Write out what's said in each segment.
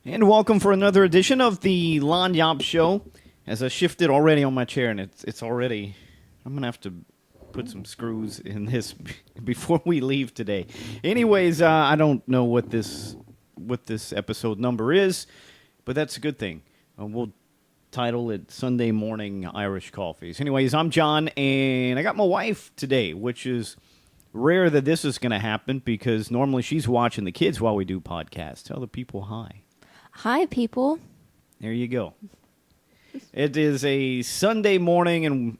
And welcome for another edition of the Lagniappe Show. As I shifted already on my chair, and it's already... I'm going to have to put some screws in this before we leave today. Anyways, I don't know what this episode number is, but that's a good thing. We'll title it Sunday Morning Irish Coffees. Anyways, I'm John, and I got my wife today, which is rare that this is going to happen because normally she's watching the kids while we do podcasts. Tell the people hi. Hi, people. There you go. It is a Sunday morning, and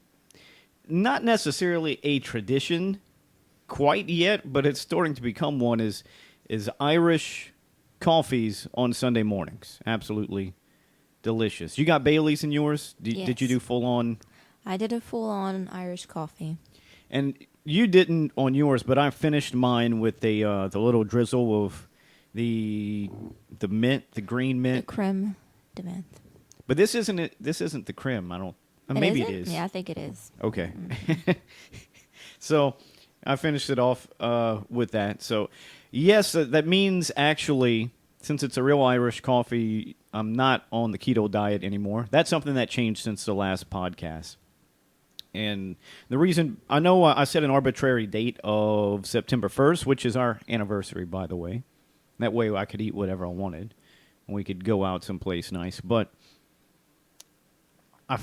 not necessarily a tradition quite yet, but it's starting to become one, is Irish coffees on Sunday mornings. Absolutely delicious. You got Bailey's in yours? Yes. Did you do full-on? I did a full-on Irish coffee. And you didn't on yours, but I finished mine with the little drizzle of the mint, the green mint. The creme de menthe. But this isn't it. This isn't the creme. I don't. Maybe it is. Yeah, I think it is. Okay. So I finished it off with that. So yes, that means actually, since it's a real Irish coffee, I'm not on the keto diet anymore. That's something that changed since the last podcast. And the reason, I know I set an arbitrary date of September 1st, which is our anniversary, by the way. That way I could eat whatever I wanted. And we could go out someplace nice. But I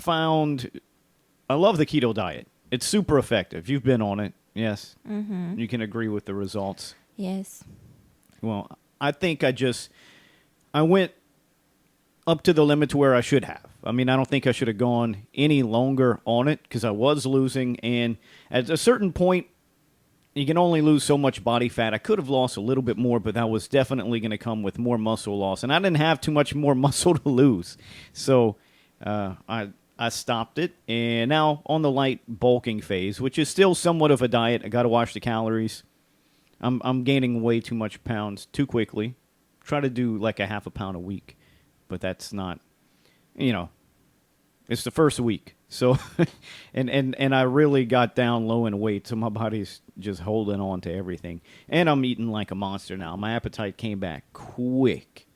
love the keto diet. It's super effective. You've been on it, yes. Mm-hmm. You can agree with the results. Yes. Well, I think I went up to the limit to where I should have. I mean, I don't think I should have gone any longer on it because I was losing. And at a certain point, you can only lose so much body fat. I could have lost a little bit more, but that was definitely going to come with more muscle loss. And I didn't have too much more muscle to lose. So I stopped it, and now on the light bulking phase, which is still somewhat of a diet. I got to watch the calories. I'm gaining way too much pounds too quickly. Try to do like a half a pound a week, but that's not, it's the first week. So, and I really got down low in weight, so my body's just holding on to everything. And I'm eating like a monster now. My appetite came back quick.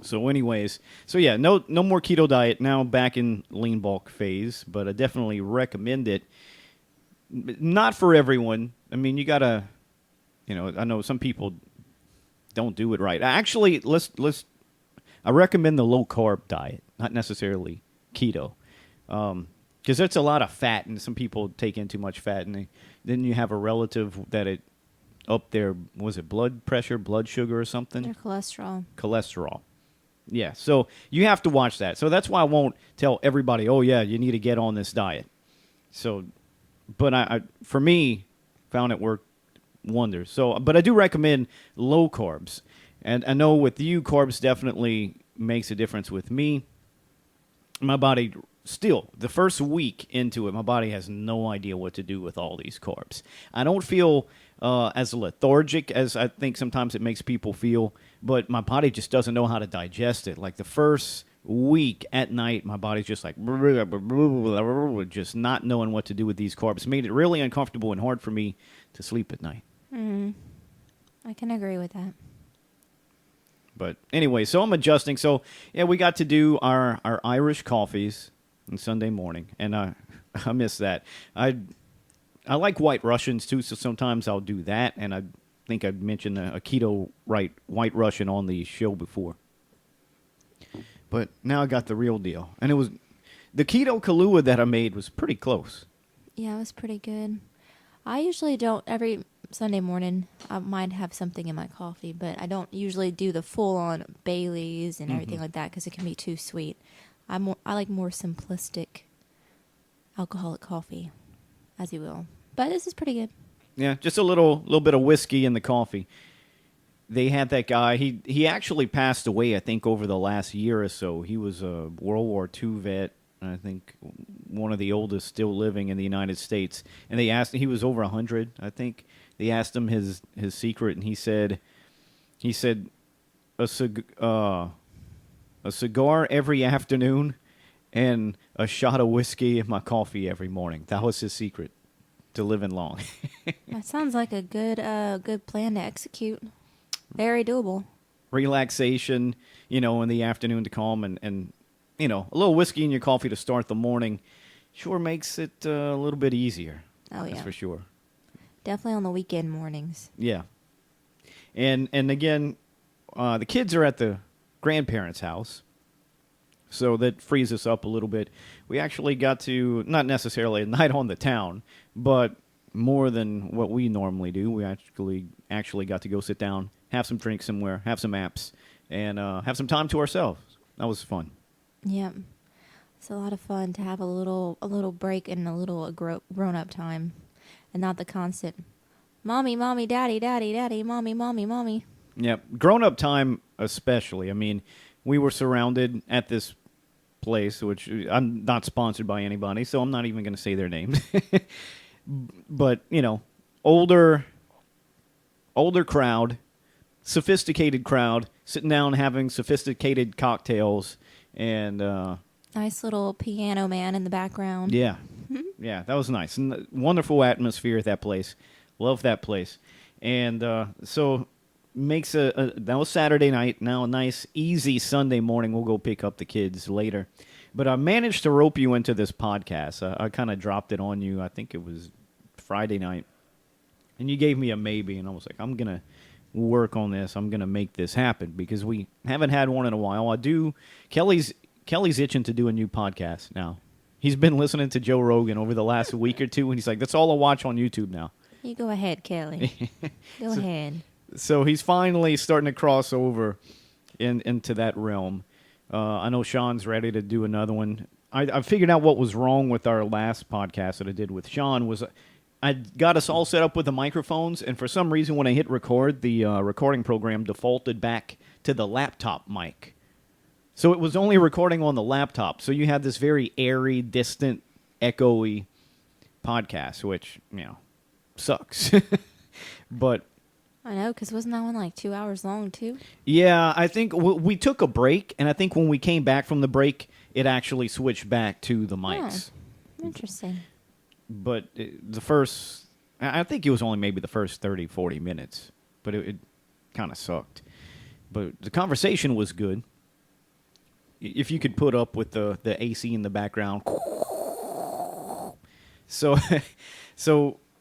So anyways, yeah, no more keto diet, now back in lean bulk phase, but I definitely recommend it. Not for everyone. I mean, you gotta, I know some people don't do it right. Actually, I recommend the low carb diet, not necessarily keto, because that's a lot of fat, and some people take in too much fat, and then you have a relative that it up their, was it blood pressure, blood sugar or something? Their cholesterol. Cholesterol. Yeah, so you have to watch that. So that's why I won't tell everybody, oh, yeah, you need to get on this diet. So, but I for me, found it worked wonders. So, but I do recommend low carbs. And I know with you, carbs definitely makes a difference with me. My body, still, the first week into it, my body has no idea what to do with all these carbs. I don't feel as lethargic as I think sometimes it makes people feel, but my body just doesn't know how to digest it. Like the first week at night, my body's just like, just not knowing what to do with these carbs. It made it really uncomfortable and hard for me to sleep at night. I can agree with that. But anyway, so I'm adjusting. So, yeah, we got to do our Irish coffees on Sunday morning, and I miss that. I like White Russians, too, so sometimes I'll do that, and I think I'd mentioned a keto White Russian on the show before. But now I got the real deal. And it was the keto Kahlua that I made was pretty close. Yeah, it was pretty good. I usually don't, every Sunday morning, I might have something in my coffee, but I don't usually do the full-on Bailey's and everything like that because it can be too sweet. I like more simplistic alcoholic coffee, as you will. But this is pretty good. Yeah, just a little bit of whiskey in the coffee. They had that guy. He actually passed away, I think, over the last year or so. He was a World War II vet. I think one of the oldest still living in the United States. And they asked, he was over 100, I think. They asked him his secret, and he said a cigar every afternoon and a shot of whiskey in my coffee every morning. That was his secret to living long. That sounds like a good plan to execute. Very doable. relaxation, in the afternoon to calm and a little whiskey in your coffee to start the morning sure makes it a little bit easier. Oh, yeah. That's for sure. Definitely on the weekend mornings. Yeah. And again, the kids are at the grandparents' house, so that frees us up a little bit. We actually got to, not necessarily a night on the town, but more than what we normally do. We actually got to go sit down, have some drinks somewhere, have some apps, and have some time to ourselves. That was fun. Yep. It's a lot of fun to have a little break and a little grown-up time, and not the constant, mommy, mommy, daddy, daddy, daddy, mommy, mommy, mommy. Yep. Grown-up time especially. I mean, we were surrounded at this place, which I'm not sponsored by anybody, so I'm not even going to say their names. But, older crowd, sophisticated crowd, sitting down having sophisticated cocktails, and nice little piano man in the background. Yeah. Yeah, that was nice. And wonderful atmosphere at that place. Love that place. And so makes that was Saturday night. Now a nice, easy Sunday morning. We'll go pick up the kids later. But I managed to rope you into this podcast. I kind of dropped it on you. I think it was Friday night. And you gave me a maybe. And I was like, I'm going to work on this. I'm going to make this happen because we haven't had one in a while. Kelly's itching to do a new podcast now. He's been listening to Joe Rogan over the last week or two, and he's like, that's all I watch on YouTube now. You go ahead, Kelly. Go ahead. So he's finally starting to cross over into that realm. I know Sean's ready to do another one. I figured out what was wrong with our last podcast that I did with Sean was I got us all set up with the microphones, and for some reason when I hit record, the recording program defaulted back to the laptop mic. So it was only recording on the laptop. So you had this very airy, distant, echoey podcast, which, sucks. But I know, because wasn't that one like 2 hours long, too? yeah, I think we took a break, and I think when we came back from the break, it actually switched back to the mics. Oh, interesting. But I think it was only maybe the first 30, 40 minutes. But it kind of sucked. But the conversation was good. If you could put up with the AC in the background. So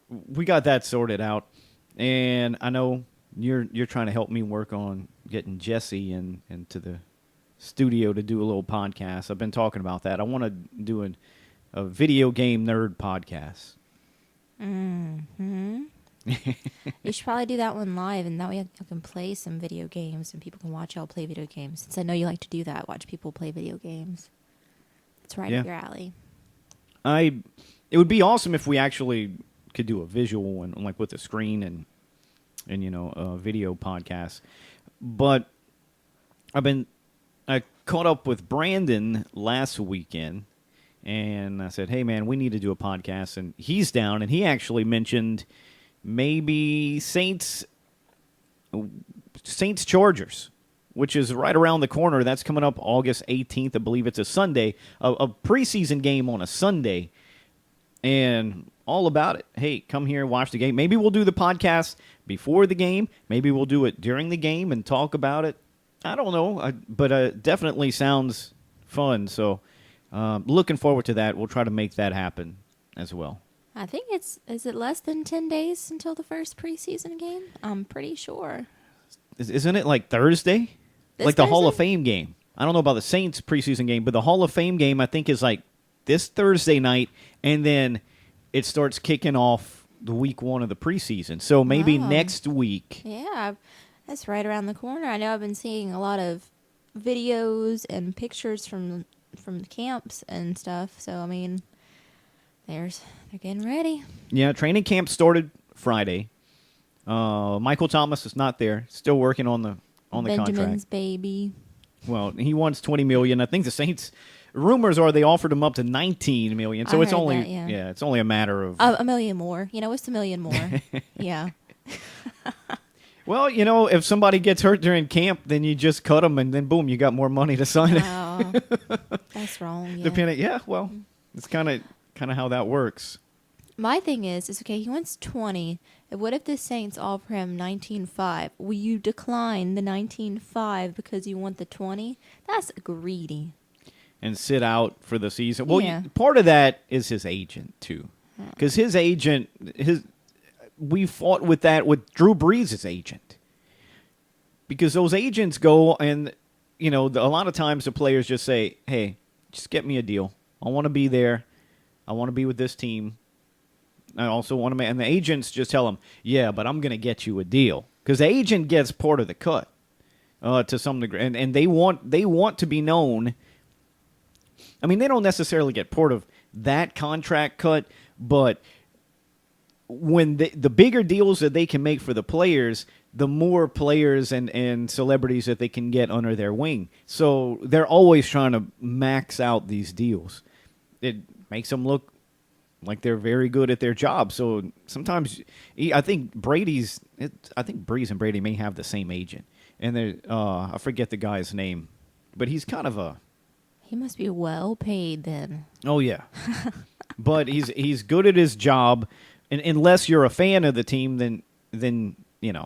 we got that sorted out. And I know you're trying to help me work on getting Jesse into the studio to do a little podcast. I've been talking about that. I want to do a video game nerd podcast. Mm-hmm. You should probably do that one live, and that way I can play some video games, and people can watch y'all play video games. Since I know you like to do that, watch people play video games. It's right up your alley. It would be awesome if we actually could do a visual and like with a screen and a video podcast. But I caught up with Brandon last weekend, and I said, hey man, we need to do a podcast, and he's down, and he actually mentioned maybe Saints Chargers, which is right around the corner. That's coming up August 18th. I believe it's a Sunday, a preseason game on a Sunday, and all about it. Hey, come here, watch the game. Maybe we'll do the podcast before the game. Maybe we'll do it during the game and talk about it. I don't know, but it definitely sounds fun. So looking forward to that. We'll try to make that happen as well. I think is it less than 10 days until the first preseason game? I'm pretty sure. Isn't it like Thursday? Like the Hall of Fame game. I don't know about the Saints preseason game, but the Hall of Fame game I think is like this Thursday night, and then it starts kicking off the week one of the preseason. So maybe next week. Yeah, that's right around the corner. I know I've been seeing a lot of videos and pictures from the camps and stuff. So, I mean, they're getting ready. Yeah, training camp started Friday. Michael Thomas is not there. Still working on the contract. Benjamin's baby. Well, he wants $20 million. I think the Saints. Rumors are they offered him up to $19 million. So it's only it's only a matter of a million more. It's a million more. Yeah. Well, if somebody gets hurt during camp, then you just cut them, and then boom, you got more money to sign it. Oh, that's wrong. Yeah. Depending, well, it's kind of how that works. My thing is okay, he wants 20. What if the Saints offer him 19.5? Will you decline the 19.5 because you want the 20? That's greedy. And sit out for the season. Well, Yeah. part of that is his agent too, because his agent, we fought with that with Drew Brees' agent, because those agents go and a lot of times the players just say, "Hey, just get me a deal. I want to be there. I want to be with this team. I also want to," and the agents just tell them, "Yeah, but I'm going to get you a deal," because the agent gets part of the cut to some degree, and they want to be known. I mean, they don't necessarily get part of that contract cut, but when the bigger deals that they can make for the players, the more players and celebrities that they can get under their wing. So they're always trying to max out these deals. It makes them look like they're very good at their job. So sometimes I think Brees and Brady may have the same agent. And I forget the guy's name, but he's kind of a... He must be well paid then. Oh, yeah. But he's good at his job. And unless you're a fan of the team, then you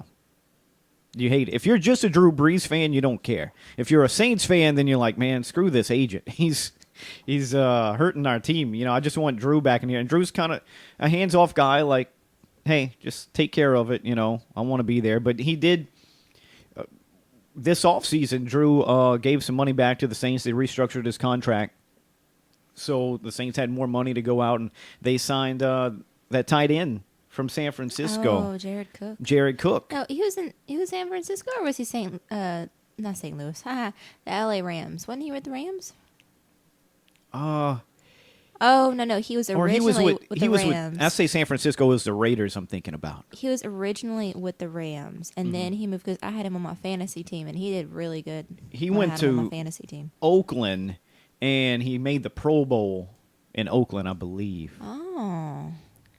hate it. If you're just a Drew Brees fan, you don't care. If you're a Saints fan, then you're like, man, screw this agent. He's hurting our team. I just want Drew back in here. And Drew's kind of a hands-off guy, like, hey, just take care of it. I want to be there. But he did... this offseason, Drew gave some money back to the Saints. They restructured his contract. So the Saints had more money to go out, and they signed that tight end from San Francisco. Oh, Jared Cook. Jared Cook. No, he was San Francisco, or was he not St. Louis? The LA Rams. Wasn't he with the Rams? Oh, no, he was originally with the Rams. I say San Francisco was the Raiders I'm thinking about. He was originally with the Rams, and then he moved, because I had him on my fantasy team, and he did really good. He went to my fantasy team. Oakland, and he made the Pro Bowl in Oakland, I believe. Oh.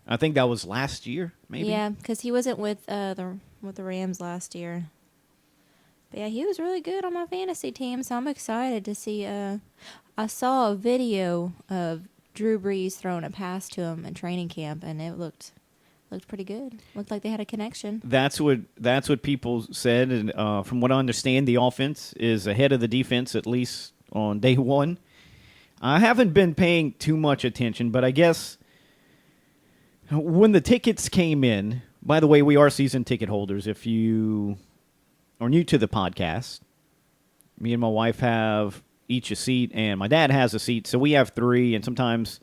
I think that was last year, maybe. Yeah, because he wasn't with the Rams last year. But yeah, he was really good on my fantasy team, so I'm excited to see. I saw a video of Drew Brees throwing a pass to him in training camp, and it looked pretty good. Looked like they had a connection. That's what people said, and from what I understand, the offense is ahead of the defense, at least on day one. I haven't been paying too much attention, but I guess when the tickets came in, by the way, we are season ticket holders. If you are new to the podcast, me and my wife have each a seat, and my dad has a seat, so we have three, and sometimes,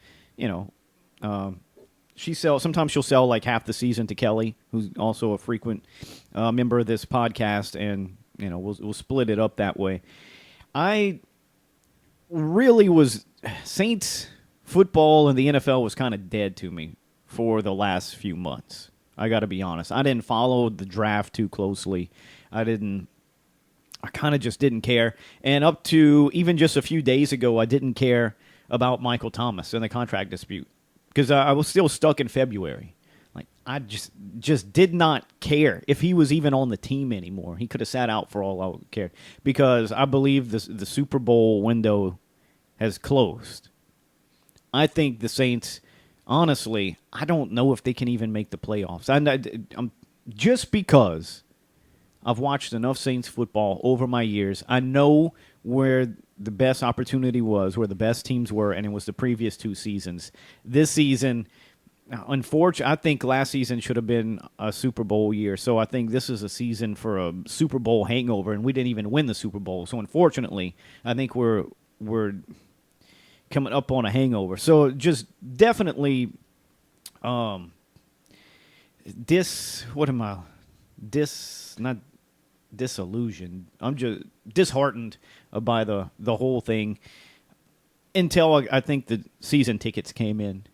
sometimes she'll sell like half the season to Kelly, who's also a frequent member of this podcast, and we'll split it up that way. I really was Saints football and the NFL was kind of dead to me for the last few months. I got to be honest. I didn't follow the draft too closely. I kind of just didn't care. And up to even just a few days ago, I didn't care about Michael Thomas and the contract dispute because I was still stuck in February. Like, I just did not care if he was even on the team anymore. He could have sat out for all I cared, because I believe the Super Bowl window has closed. I think the Saints, honestly, I don't know if they can even make the playoffs. I'm just because I've watched enough Saints football over my years. I know where the best opportunity was, where the best teams were, and it was the previous two seasons. This season, unfortunately, I think last season should have been a Super Bowl year. So I think this is a season for a Super Bowl hangover, and we didn't even win the Super Bowl. So unfortunately, I think we're coming up on a hangover. So just definitely not disillusioned. I'm just disheartened by the whole thing until I think the season tickets came in.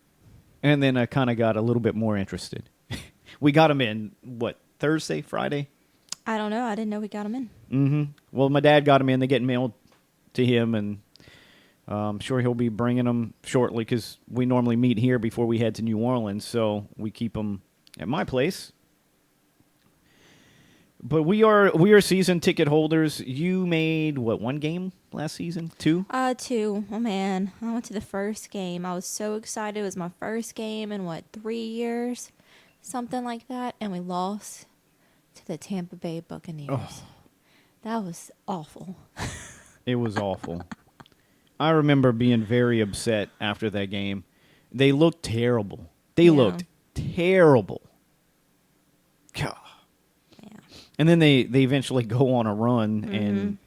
And then I kind of got a little bit more interested. We got them in, Thursday, Friday? I don't know. I didn't know we got them in. Mm-hmm. Well, my dad got them in. They get mailed to him, and I'm sure he'll be bringing them shortly because we normally meet here before we head to New Orleans, so we keep them at my place. But we are season ticket holders. You made what, one game last season? Two? Two. Oh man, I went to the first game. I was so excited. It was my first game in 3 years, something like that, and we lost to the Tampa Bay Buccaneers. Oh. That was awful. It was awful. I remember being very upset after that game. They looked terrible. They looked terrible. God. Yeah. And then they eventually go on a run, and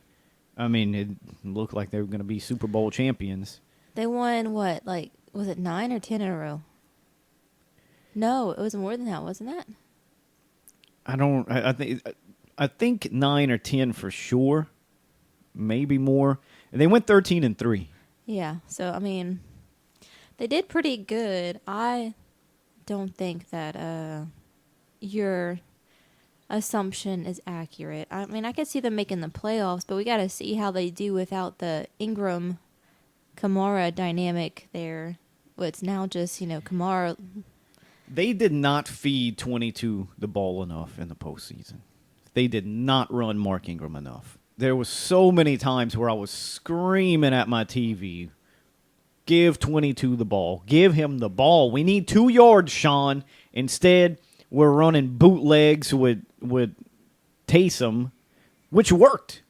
I mean, it looked like they were going to be Super Bowl champions. They won what? Was it 9 or 10 in a row? No, it was more than that, wasn't it? I think 9 or 10 for sure, maybe more. And they went 13-3. Yeah. So I mean, they did pretty good. I don't think that your assumption is accurate. I mean, I could see them making the playoffs, but we got to see how they do without the Ingram Kamara dynamic there. Well, it's now just, Kamara. They did not feed 22 the ball enough in the postseason. They did not run Mark Ingram enough. There was so many times where I was screaming at my TV, give 22 the ball. Give him the ball. We need 2 yards, Sean. Instead, we're running bootlegs with Taysom, which worked.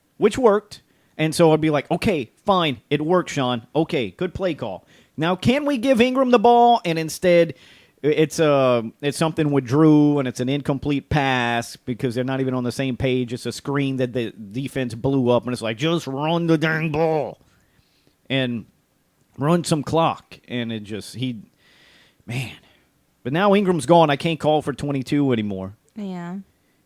And so I'd be like, okay, fine, it worked, Sean. Okay, good play call. Now, can we give Ingram the ball? And instead, it's something with Drew, and it's an incomplete pass because they're not even on the same page. It's a screen that the defense blew up, and it's like, just run the dang ball and run some clock. And it just, man. But now Ingram's gone. I can't call for 22 anymore. Yeah.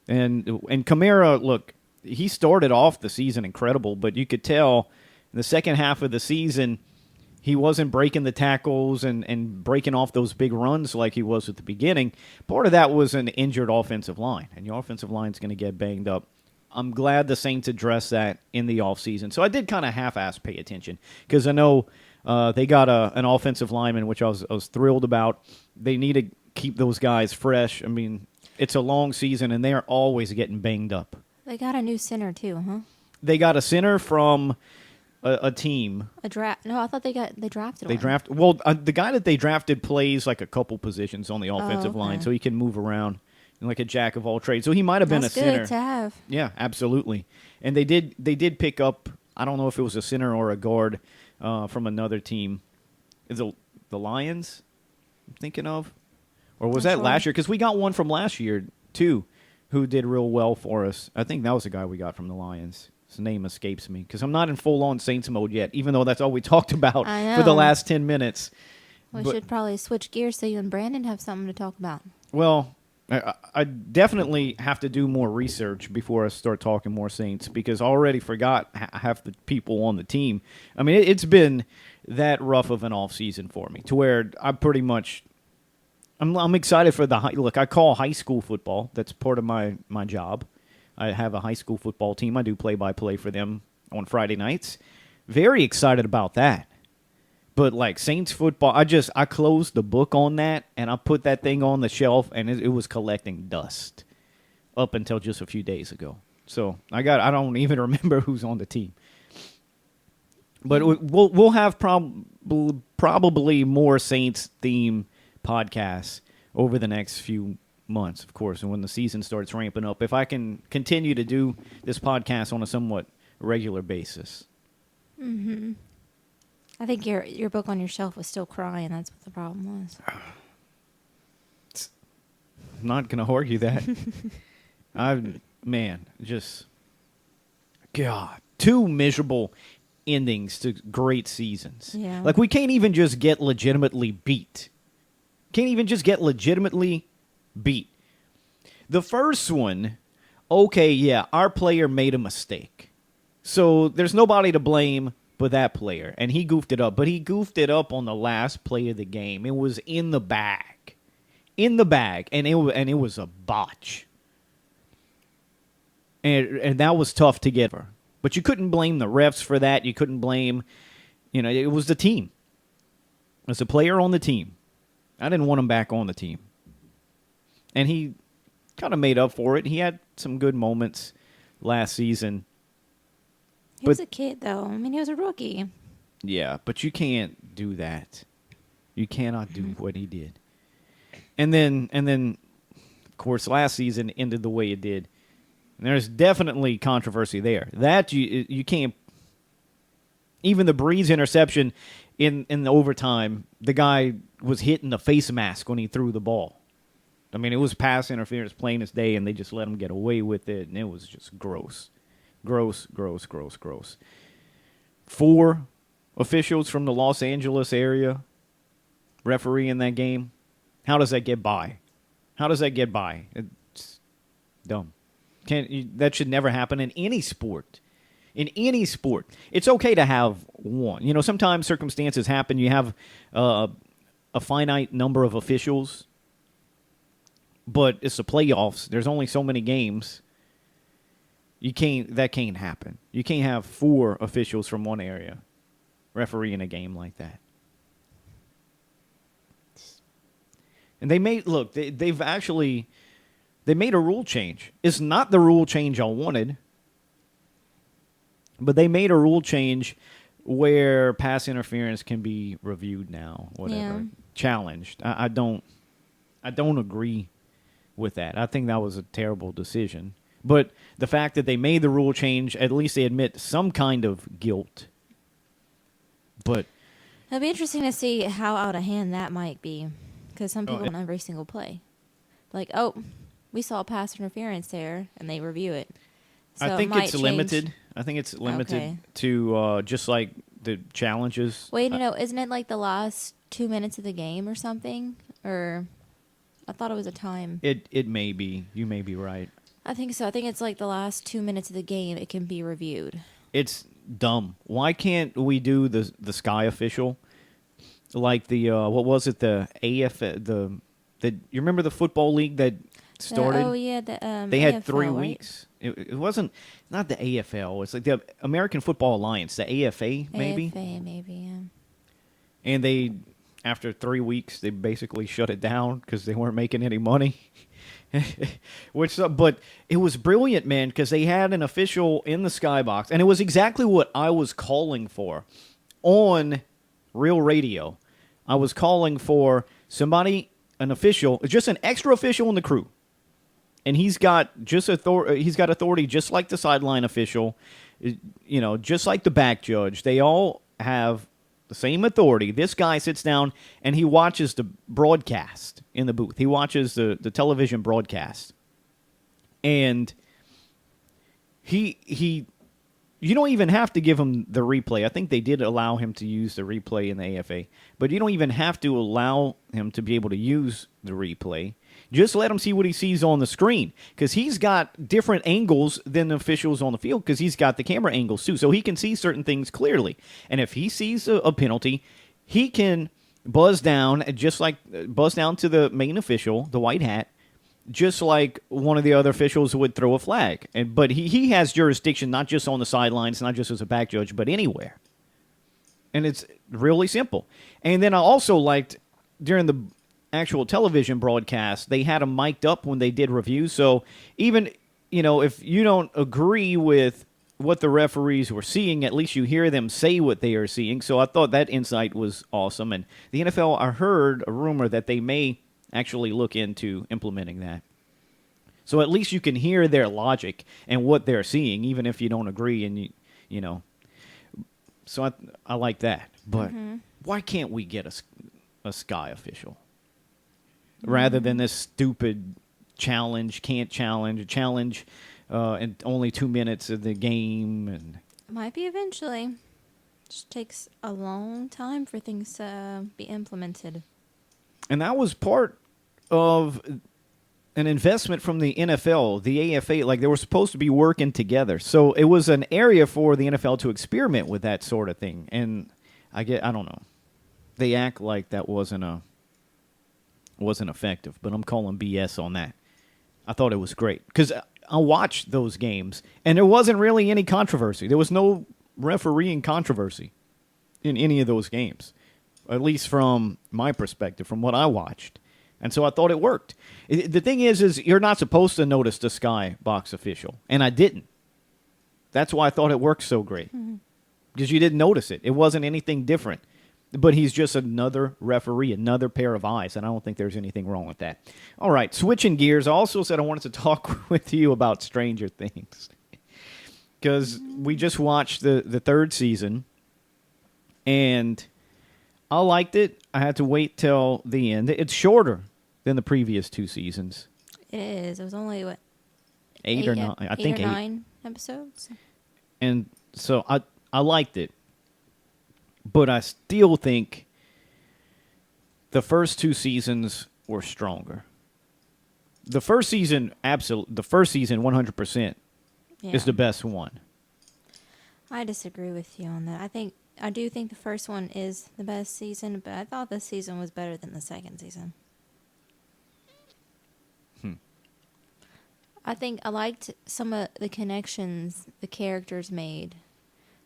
And Kamara, look, he started off the season incredible, but you could tell in the second half of the season, he wasn't breaking the tackles and breaking off those big runs like he was at the beginning. Part of that was an injured offensive line, and your offensive line's going to get banged up. I'm glad the Saints addressed that in the offseason. So I did kind of half-ass pay attention because I know they got an offensive lineman, which I was thrilled about. They need to keep those guys fresh. I mean, it's a long season, and they are always getting banged up. They got a new center, too, huh? They got a center from a team. A draft? No, I thought they drafted one. Well, the guy that they drafted plays like a couple positions on the offensive line, so he can move around like a jack of all trades. So he might have been a center. That's good to have. Yeah, absolutely. And they did pick up, I don't know if it was a center or a guard from another team. Is it the Lions I'm thinking of? Or was that last year? Because we got one from last year, too, who did real well for us. I think that was the guy we got from the Lions. His name escapes me because I'm not in full-on Saints mode yet, even though that's all we talked about for the last 10 minutes. We should probably switch gears so you and Brandon have something to talk about. Well, I definitely have to do more research before I start talking more Saints because I already forgot half the people on the team. I mean, it's been that rough of an offseason for me to where I'm pretty much I'm excited for look, I call high school football. That's part of my job. I have a high school football team. I do play-by-play for them on Friday nights. Very excited about that. But like Saints football, I closed the book on that, and I put that thing on the shelf, and it was collecting dust up until just a few days ago. So I don't even remember who's on the team. But we'll have probably more Saints theme podcasts over the next few months, of course, and when the season starts ramping up, if I can continue to do this podcast on a somewhat regular basis. Mm-hmm. I think your book on your shelf was still crying. That's what the problem was. I'm not going to argue that. God, 2 miserable endings to great seasons. Yeah. Like, we can't even just get legitimately beat. Beat. The first one, okay, yeah, our player made a mistake. So there's nobody to blame but that player. And he goofed it up. But he goofed it up on the last play of the game. It was in the bag. And it was a botch. And that was tough to get. But you couldn't blame the refs for that. You couldn't blame, it was the team. It was a player on the team. I didn't want him back on the team. And he kind of made up for it. He had some good moments last season. He was a kid, though. I mean, he was a rookie. Yeah, but you can't do that. You cannot do what he did. And then, of course, last season ended the way it did. And there's definitely controversy there. That you can't. Even the Breeze interception in the overtime, the guy was hitting the face mask when he threw the ball. I mean, it was pass interference plain as day, and they just let him get away with it, and it was just gross. Gross, gross, gross, gross. 4 officials from the Los Angeles area referee in that game. How does that get by? How does that get by? It's dumb. That should never happen in any sport. In any sport. It's okay to have one. You know, sometimes circumstances happen. You have a finite number of officials, but it's the playoffs. There's only so many games. That can't happen. You can't have 4 officials from one area refereeing a game like that. And they made they made a rule change. It's not the rule change I wanted, but they made a rule change where pass interference can be reviewed now, whatever. Yeah. Challenged. I don't agree with that. I think that was a terrible decision. But the fact that they made the rule change, at least they admit some kind of guilt. But It'll be interesting to see how out of hand that might be, because some people on every single play, like, oh, we saw pass interference there, and they review it. So I think it's limited. I think it's limited Okay. to just like the challenges. Wait, no, isn't it like the last 2 minutes of the game or something? Or I thought it was a time. It may be. You may be right. I think so. I think it's like the last 2 minutes of the game. It can be reviewed. It's dumb. Why can't we do the Sky official? Like the what was it? The AF the you remember the football league that started? Oh yeah, they had AFL, 3 right? weeks. It wasn't not the AFL. It's like the American Football Alliance, the AFA maybe. AFA maybe, yeah. And they after 3 weeks they basically shut it down because they weren't making any money. But it was brilliant, man, because they had an official in the skybox, and it was exactly what I was calling for on Real Radio. I was calling for somebody, an official, just an extra official in the crew, and he's got authority just like the sideline official, you know, just like the back judge. They all have the same authority. This guy sits down and he watches the broadcast in the booth. He watches the television broadcast. And he you don't even have to give him the replay. I think they did allow him to use the replay in the AFA, but you don't even have to allow him to be able to use the replay. Just let him see what he sees on the screen, because he's got different angles than the officials on the field, because he's got the camera angles too, so he can see certain things clearly. And if he sees a penalty, he can buzz down to the main official, the white hat, just like one of the other officials would throw a flag. But he has jurisdiction not just on the sidelines, not just as a back judge, but anywhere. And it's really simple. And then I also liked during the actual television broadcast, they had them mic'd up when they did reviews. So even, you know, if you don't agree with what the referees were seeing, at least you hear them say what they are seeing. So I thought that insight was awesome. And the NFL, I heard a rumor that they may actually look into implementing that. So at least you can hear their logic and what they're seeing, even if you don't agree. And you know, so I like that. But why can't we get a Sky official rather than this stupid challenge? Can't challenge in only 2 minutes of the game, and Might be eventually. Just takes a long time for things to be implemented. And that was part of an investment from the NFL, the AFA. Like, they were supposed to be working together. So it was an area for the NFL to experiment with that sort of thing. And I don't know. They act like that wasn't effective, but I'm calling BS on that. I thought it was great because I watched those games, and there wasn't really any controversy. There was no refereeing controversy in any of those games, at least from my perspective, from what I watched. And so I thought it worked. The thing is you're not supposed to notice the Sky box official, and I didn't. That's why I thought it worked so great, because you didn't notice it. It wasn't anything different. But he's just another referee, another pair of eyes, and I don't think there's anything wrong with that. All right, switching gears, I also said I wanted to talk with you about Stranger Things, because we just watched the third season, and I liked it. I had to wait till the end. It's shorter than the previous 2 seasons. It is. It was only, what, 8 or 9. I think 8 or 8. 9 episodes. And so I liked it. But I still think the first 2 seasons were stronger. The first season, 100%, Yeah. is the best one. I disagree with you on that. I do think the first one is the best season, but I thought this season was better than the second season. I think I liked some of the connections the characters made.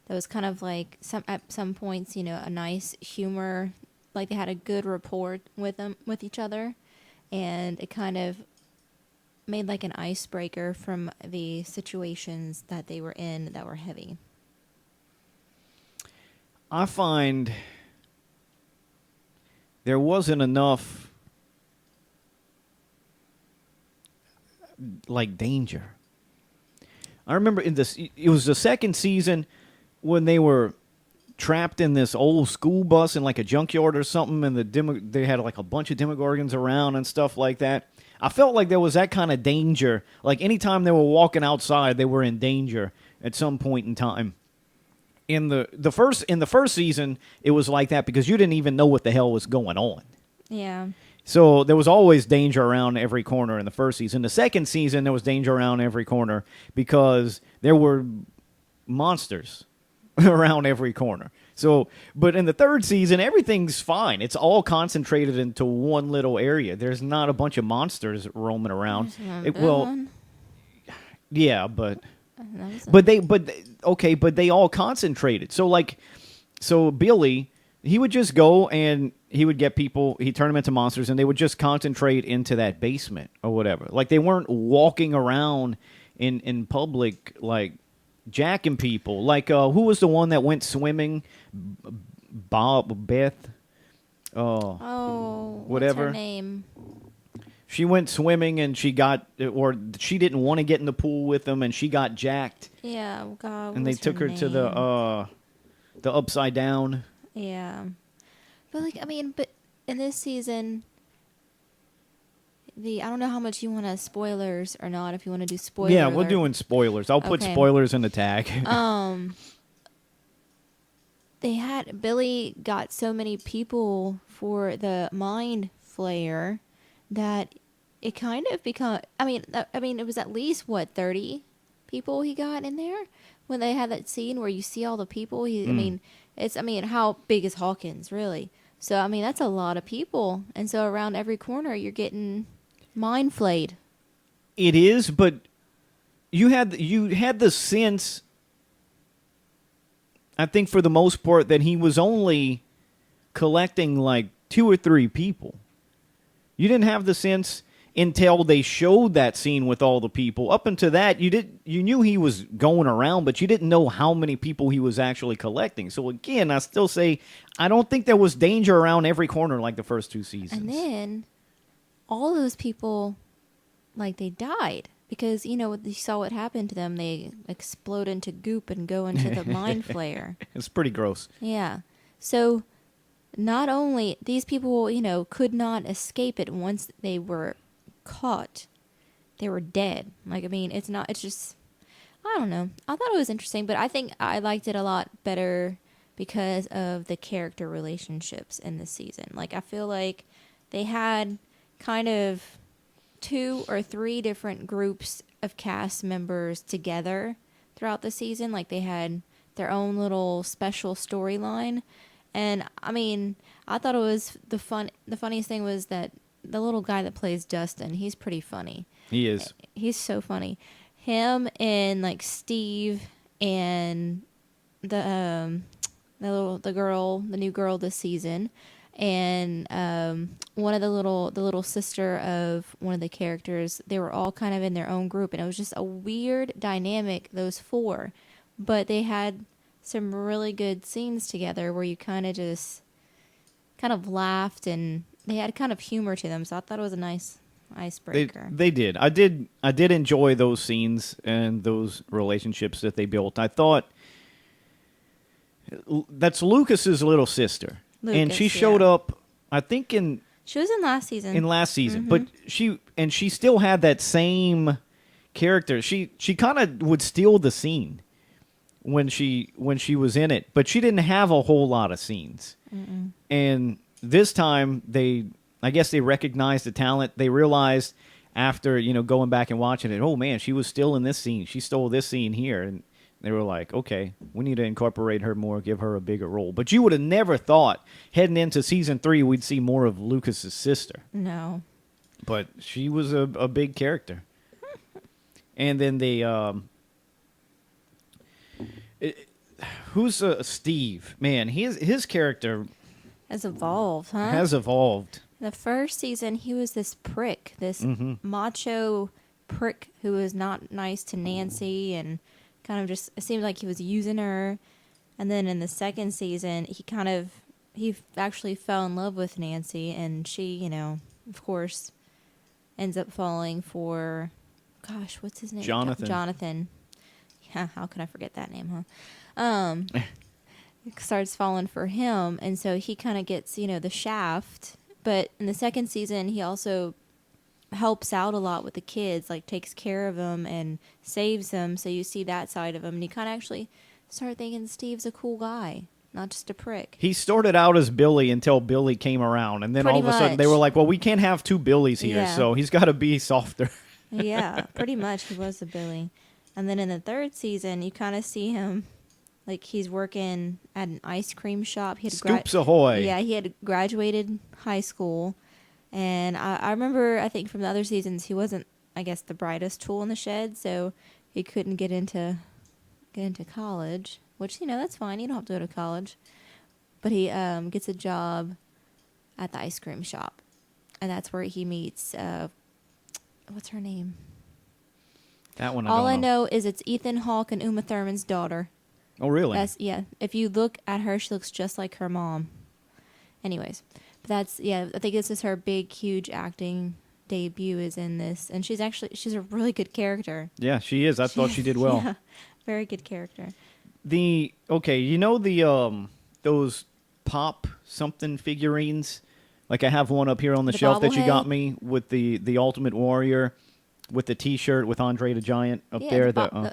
That was kind of like at some points, a nice humor, like they had a good rapport with each other, and it kind of made like an icebreaker from the situations that they were in that were heavy. I find there wasn't enough like danger. I remember it was the second season when they were trapped in this old school bus in like a junkyard or something, and they had like a bunch of Demogorgons around and stuff like that. I felt like there was that kind of danger. Like anytime they were walking outside, they were in danger at some point in time. In the first season, it was like that because you didn't even know what the hell was going on. Yeah. So there was always danger around every corner in the first season. The second season, there was danger around every corner because there were monsters around every corner. So, but in the third season, everything's fine. It's all concentrated into one little area. There's not a bunch of monsters roaming around. Yeah, but they all concentrated. So Billy, he would just go and he would get people, he'd turn them into monsters, and they would just concentrate into that basement or whatever. Like, they weren't walking around in public, like, jacking people. Like, who was the one that went swimming? Beth? Whatever. What's her name? She went swimming and she didn't want to get in the pool with them, and she got jacked. Yeah, God. And they took her to the upside down. Yeah. But but in this season, I don't know how much you want to spoilers or not, if you want to do spoilers. Yeah, we're doing spoilers. I'll put spoilers in the tag. Billy got so many people for the mind flayer that it kind of it was at least 30 people he got in there when they had that scene where you see all the people. How big is Hawkins really? So that's a lot of people, and so around every corner you're getting mind flayed. It is, but you had the sense, I think, for the most part, that he was only collecting like 2 or 3 people. You didn't have the sense until they showed that scene with all the people. Up until that, you knew he was going around, but you didn't know how many people he was actually collecting. So again, I still say I don't think there was danger around every corner like the first 2 seasons. And then all those people, like, they died because you saw what happened to them. They explode into goop and go into the mind flayer. It's pretty gross. Yeah. So not only these people, could not escape it once they were caught, they were dead. It's just, I don't know. I thought it was interesting, but I think I liked it a lot better because of the character relationships in this season. Like, I feel like they had kind of 2 or 3 different groups of cast members together throughout the season. Like, they had their own little special storyline. And I thought it was the funniest thing was that the little guy that plays Dustin, he's pretty funny. He is. He's so funny. Him and like Steve and the new girl this season, and one of the little sister of one of the characters, they were all kind of in their own group, and it was just a weird dynamic, those four. But they had some really good scenes together where you kind of laughed, and they had kind of humor to them, so I thought it was a nice icebreaker. They did. I did enjoy those scenes and those relationships that they built. I thought that's Lucas's little sister, and she showed up, I think, She was in last season. but she still had that same character. She kind of would steal the scene when she was in it, but she didn't have a whole lot of scenes. And this time I guess they recognized the talent. They realized after going back and watching it, oh man, she was still in this scene. She stole this scene here, and they were like, okay, we need to incorporate her more, give her a bigger role. But you would have never thought heading into season 3 we'd see more of Lucas's sister. No. But she was a big character. And then who's Steve? Man, his character Has evolved, huh? has evolved. The first season, he was this prick, this macho prick who was not nice to Nancy, and kind of just, it seemed like he was using her. And then in the second season, he actually fell in love with Nancy, and she, of course, ends up falling for, gosh, what's his name? Jonathan. Yeah, how can I forget that name, huh? Starts falling for him, and so he kind of gets, the shaft. But in the second season, he also helps out a lot with the kids, like takes care of them and saves them. So you see that side of him, and you kind of actually start thinking Steve's a cool guy, not just a prick. He started out as Billy until Billy came around, and then Pretty all of a sudden much. they were like, well, we can't have two Billys here, Yeah. so he's got to be softer. Yeah, pretty much he was a Billy. And then in the third season, you kind of see him, like he's working at an ice cream shop. He had Scoops Ahoy. Yeah, he had graduated high school. And I remember, I think from the other seasons, he wasn't, I guess, the brightest tool in the shed, so he couldn't get into college, which, that's fine. You don't have to go to college. But he gets a job at the ice cream shop. And that's where he meets, what's her name? That one All I don't know. know is it's Ethan Hawke and Uma Thurman's daughter. Oh, really? If you look at her, she looks just like her mom. Anyways, but I think this is her big, huge acting debut is in this, and she's a really good character. Yeah, she is. I thought she did well. Yeah, very good character. The those pop something figurines. Like I have one up here on the shelf that you got me with the Ultimate Warrior, with the T-shirt with Andre the Giant up there.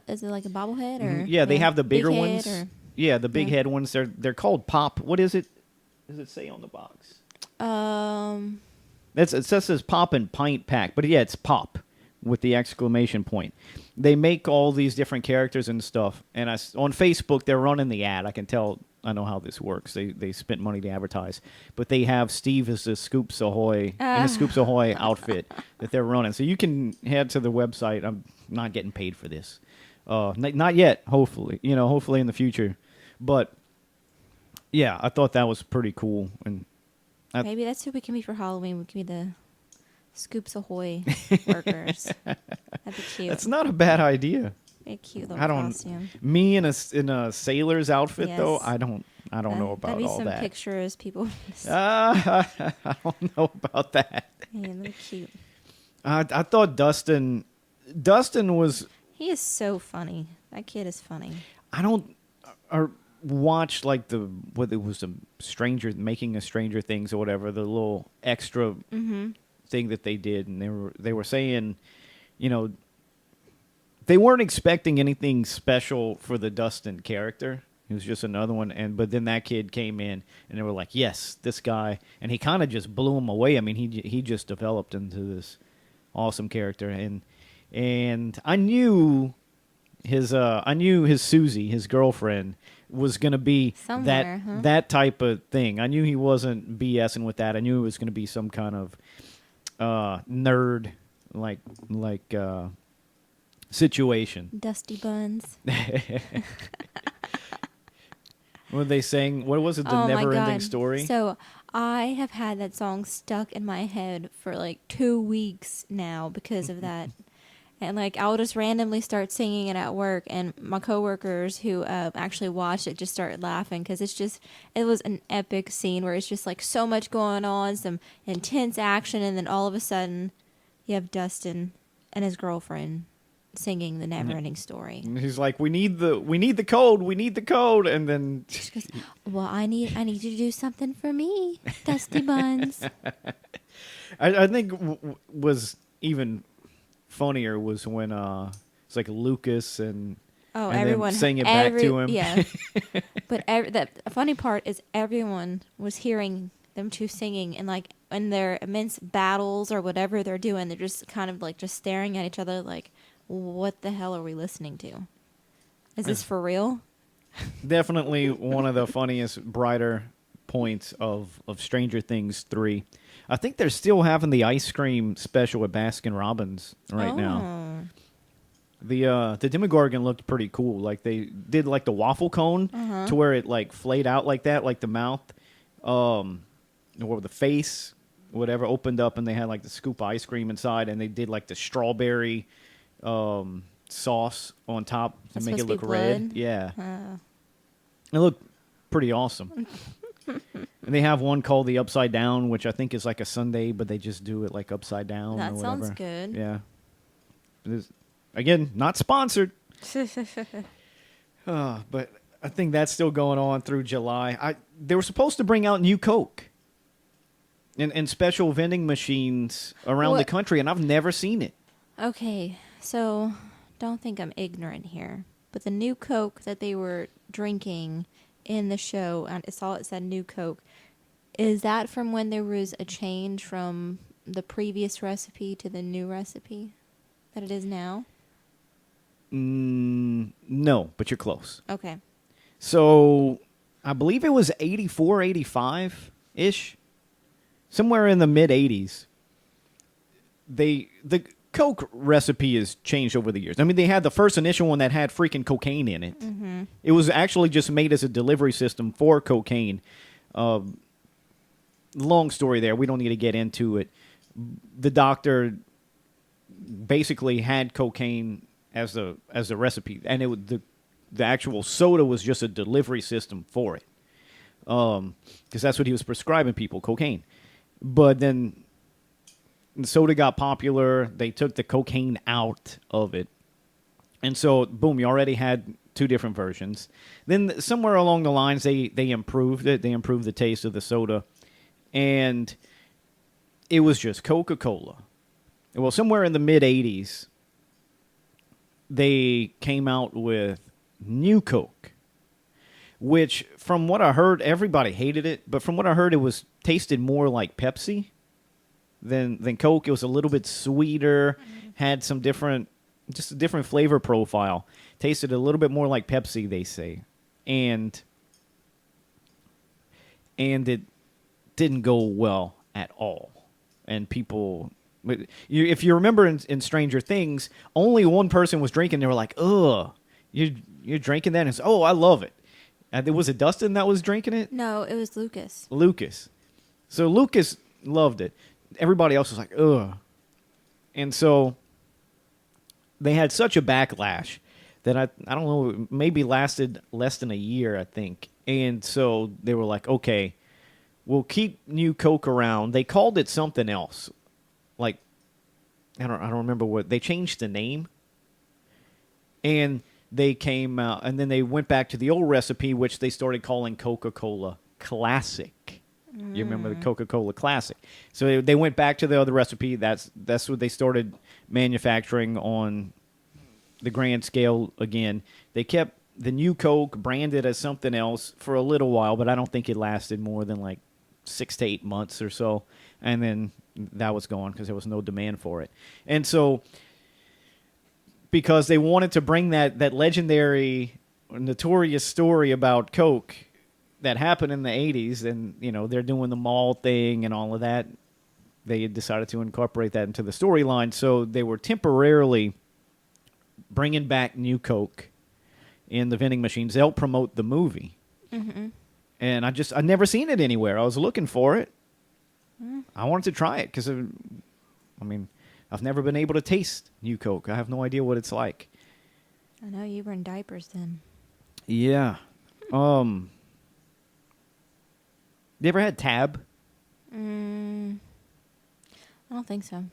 Is it like a bobblehead or? Yeah, they have the bigger big ones. head, Yeah, the big head ones. They're called pop. What is it? Does it say on the box? It says pop and pint pack, but yeah, it's pop with the exclamation point. They make all these different characters and stuff, and on Facebook they're running the ad. I can tell. I know how this works. They spent money to advertise, but they have Steve as the Scoops Ahoy in the Scoops Ahoy outfit that they're running. So you can head to the website. I'm not getting paid for this, not yet. Hopefully, hopefully in the future. But yeah, I thought that was pretty cool, and maybe that's who we can be for Halloween. We can be the Scoops Ahoy workers. That'd be cute. That's not a bad idea. A cute little costume. Me in a sailor's outfit though. Yes. I don't know about that'd be all some that. Pictures people. I don't know about that. Yeah, they're cute. I thought Dustin was. He is so funny. That kid is funny. I don't watch like what it was, making a Stranger Things or whatever, the little extra thing that they did, and they were saying, they weren't expecting anything special for the Dustin character. He was just another one, but then that kid came in, and they were like, "Yes, this guy," and he kind of just blew him away. I mean, he just developed into this awesome character, and I knew his Susie, his girlfriend, was going to be Somewhere, that type of thing. I knew he wasn't BSing with that. I knew it was going to be some kind of nerd like situation. Dusty buns. When they sang, what was it, the Oh my never-ending God. story? So I have had that song stuck in my head for like 2 weeks now because of that. And like I'll just randomly start singing it at work, and my coworkers who actually watched it just started laughing because it was an epic scene where it's just like so much going on, some intense action, and then all of a sudden you have Dustin and his girlfriend singing the never-ending story. And he's like, we need the code, and then She goes, "Well, I need you to do something for me, Dusty Buns." I think was even funnier was when it's like Lucas and Everyone then sang it back to him. Yeah, but the funny part is everyone was hearing them two singing, and like in their immense battles or whatever they're doing, they're just kind of like just staring at each other, like, "What the hell are we listening to? Is this for real?" Definitely one of the funniest, brighter points of Stranger Things 3. I think they're still having the ice cream special at Baskin Robbins right now. The Demogorgon looked pretty cool. Like they did like the waffle cone to where it like flayed out like that, like the mouth, or the face, whatever, opened up, and they had like the scoop of ice cream inside, and they did like the strawberry sauce on top to That's make it supposed to look be red. blood? Yeah, it looked pretty awesome. And they have one called the Upside Down, which I think is like a sundae, but they just do it like upside down. That or sounds whatever. good. Yeah. Again, not sponsored. But I think that's still going on through July. They were supposed to bring out new Coke and special vending machines around the country, and I've never seen it. Okay, so don't think I'm ignorant here, but the new Coke that they were drinking in the show, and I saw it said new Coke. Is that from when there was a change from the previous recipe to the new recipe that it is now? No, but you're close. Okay. So I believe it was 84, 85-ish. Somewhere in the mid-'80s. The Coke recipe has changed over the years. I mean, they had the first initial one that had freaking cocaine in it. Mm-hmm. It was actually just made as a delivery system for cocaine. Long story there. We don't need to get into it. The doctor basically had cocaine as a recipe, and the actual soda was just a delivery system for it, because that's what he was prescribing people, cocaine. But then the soda got popular. They took the cocaine out of it, and so boom, you already had two different versions. Then somewhere along the lines, they improved it. They improved the taste of the soda, and it was just Coca-Cola. Well, somewhere in the mid-'80s, they came out with New Coke, which, from what I heard, everybody hated it. But from what I heard, it tasted more like Pepsi than Coke. It was a little bit sweeter, had some just a different flavor profile. Tasted a little bit more like Pepsi, they say, and it didn't go well at all. And people, if you remember in Stranger Things, only one person was drinking. They were like, "Ugh, you're drinking that?" And it's, "Oh, I love it." Was it Dustin that was drinking it? No, it was Lucas. So Lucas loved it. Everybody else was like, "Ugh," and so they had such a backlash that I don't know, maybe lasted less than a year, I think. And so they were like, "Okay, we'll keep New Coke around." They called it something else. Like, I don't remember what. They changed the name. And they came out, and then they went back to the old recipe, which they started calling Coca-Cola Classic. You remember the Coca-Cola Classic. So they went back to the other recipe. That's what they started manufacturing on the grand scale again. They kept the New Coke branded as something else for a little while, but I don't think it lasted more than like 6 to 8 months or so. And then that was gone because there was no demand for it. And so, because they wanted to bring that legendary, notorious story about Coke that happened in the 80s, and, they're doing the mall thing and all of that, they decided to incorporate that into the storyline. So they were temporarily bringing back New Coke in the vending machines. They'll promote the movie. And I never seen it anywhere. I was looking for it. I wanted to try it because, I mean, I've never been able to taste New Coke. I have no idea what it's like. I know you were in diapers then. Yeah. You ever had Tab? I don't think so.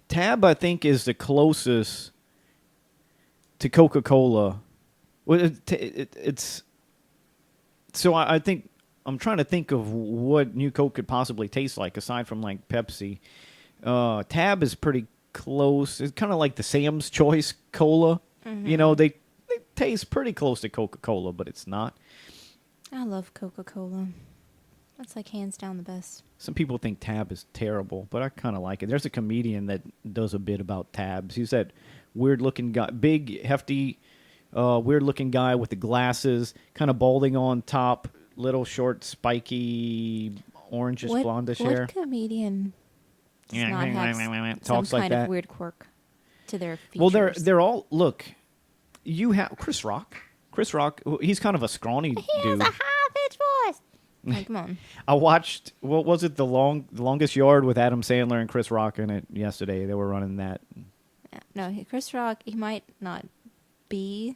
Tab, I think, is the closest to Coca-Cola. Well, it's so I think I'm trying to think of what New Coke could possibly taste like aside from like Pepsi. Tab is pretty close. It's kind of like the Sam's Choice Cola. You know, they taste pretty close to Coca-Cola, but it's not. I love Coca-Cola. That's like hands down the best. Some people think Tab is terrible, but I kind of like it. There's a comedian that does a bit about Tabs. He's that weird-looking guy, big, hefty, weird-looking guy with the glasses, kind of balding on top, little short, spiky, orangish, blondish hair. What comedian does not have Talks some like kind that. of weird quirk to their features? Well, they're all, look, you have Chris Rock. Chris Rock, he's kind of a scrawny dude. He has a high-pitched voice. Like, come on. I watched, what was it, the Longest Yard with Adam Sandler and Chris Rock in it yesterday. They were running that. No, Chris Rock, he might not be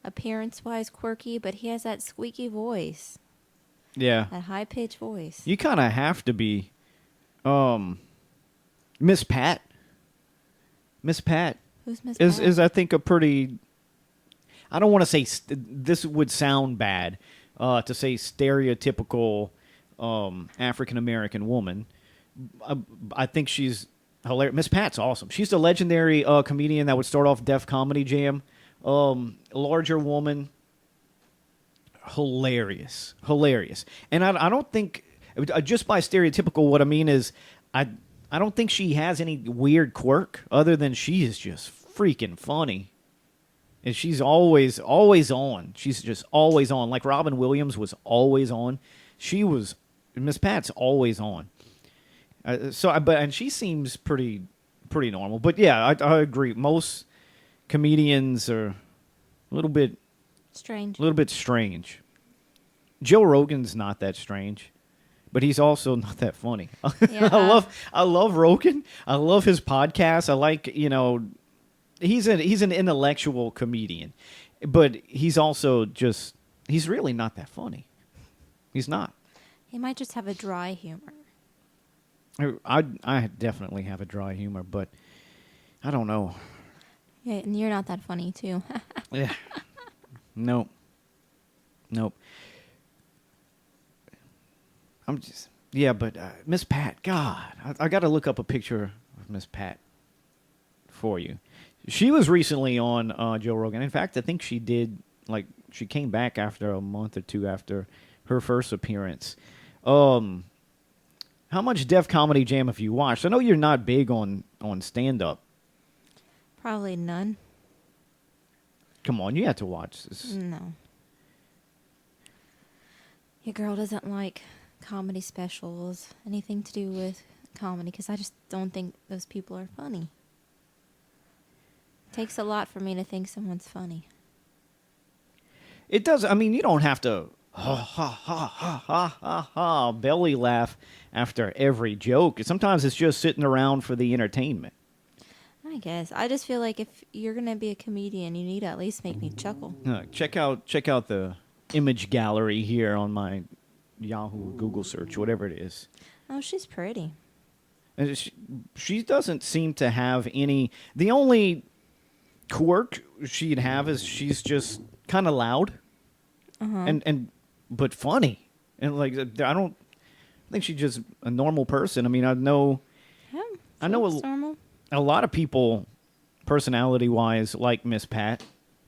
appearance-wise quirky, but he has that squeaky voice. Yeah. That high-pitched voice. You kind of have to be. Miss Pat. Miss Pat. Who's Miss Pat? Is I think a pretty. I don't want to say this would sound bad to say stereotypical African American woman. I think she's hilarious. Miss Pat's awesome. She's the legendary comedian that would start off Def Comedy Jam. Larger woman. Hilarious. And I don't think, just by stereotypical, what I mean is I don't think she has any weird quirk other than she is just freaking funny. And she's always on. She's just always on. Like Robin Williams was always on. Miss Pat's always on. And she seems pretty normal. But yeah, I agree. Most comedians are a little bit strange. Joe Rogan's not that strange, but he's also not that funny. Yeah. I love Rogan. I love his podcast. I like, he's an intellectual comedian, but he's also he's really not that funny. He's not. He might just have a dry humor. I definitely have a dry humor, but I don't know. Yeah, and you're not that funny, too. Yeah. Nope. But Miss Pat, God, I got to look up a picture of Miss Pat for you. She was recently on Joe Rogan. In fact, I think she came back after a month or two after her first appearance. How much Def Comedy Jam have you watched? I know you're not big on stand-up. Probably none. Come on, you have to watch this. No. Your girl doesn't like comedy specials, anything to do with comedy, because I just don't think those people are funny. It takes a lot for me to think someone's funny. It does. I mean, you don't have to belly laugh after every joke. Sometimes it's just sitting around for the entertainment. I guess. I just feel like if you're going to be a comedian, you need to at least make me chuckle. Check out the image gallery here on my Yahoo Google search, whatever it is. Oh, she's pretty. And she doesn't seem to have any. The only quirk she'd have is she's just kind of loud, but funny, and like I don't think she's just a normal person. I mean, I know Normal. a lot of people, personality-wise, like Miss Pat,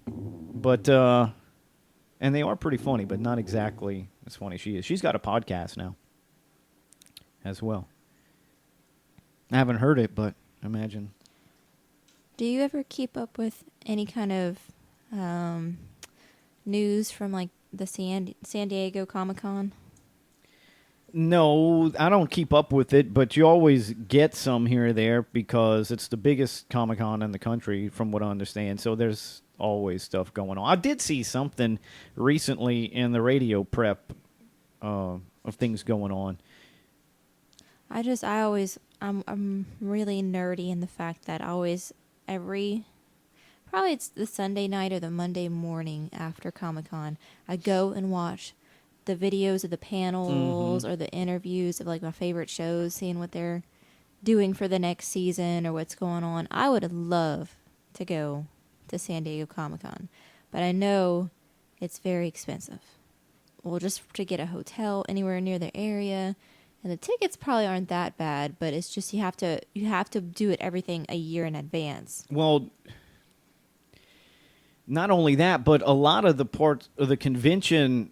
but and they are pretty funny, but not exactly as funny as she is. She's got a podcast now, as well. I haven't heard it, but imagine. Do you ever keep up with any kind of news from like the San Diego Comic-Con? No, I don't keep up with it, but you always get some here or there because it's the biggest Comic-Con in the country, from what I understand. So there's always stuff going on. I did see something recently in the radio prep of things going on. I'm really nerdy in the fact that probably it's the Sunday night or the Monday morning after Comic-Con, I go and watch the videos of the panels or the interviews of like my favorite shows, seeing what they're doing for the next season or what's going on. I would love to go to San Diego Comic-Con, but I know it's very expensive. Well, just to get a hotel anywhere near the area, and the tickets probably aren't that bad, but it's just you have to do everything a year in advance. Well, not only that, but a lot of the parts of the convention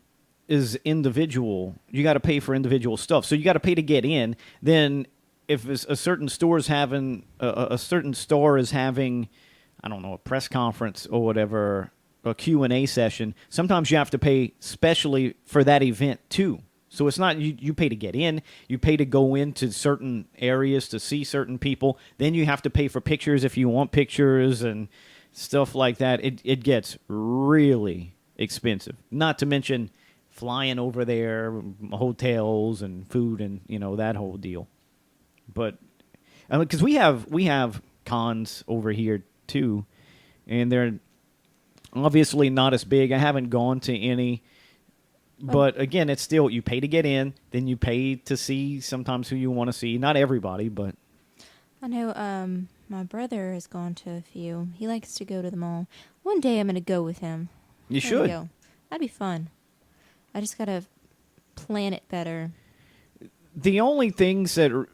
is individual. You got to pay for individual stuff, so you got to pay to get in. Then, if a certain store is having a certain store is having, I don't know, a press conference or whatever, a Q&A session, sometimes you have to pay specially for that event too. So it's not you pay to get in, you pay to go into certain areas to see certain people. Then you have to pay for pictures if you want pictures and stuff like that. It gets really expensive. Not to mention flying over there, hotels and food and, that whole deal. But because we have cons over here too, and they're obviously not as big. I haven't gone to any, but again, it's still you pay to get in, then you pay to see sometimes who you want to see. Not everybody, but I know my brother has gone to a few. He likes to go to them all. One day I'm going to go with him. You should. Go. That'd be fun. I just got to plan it better. The only things that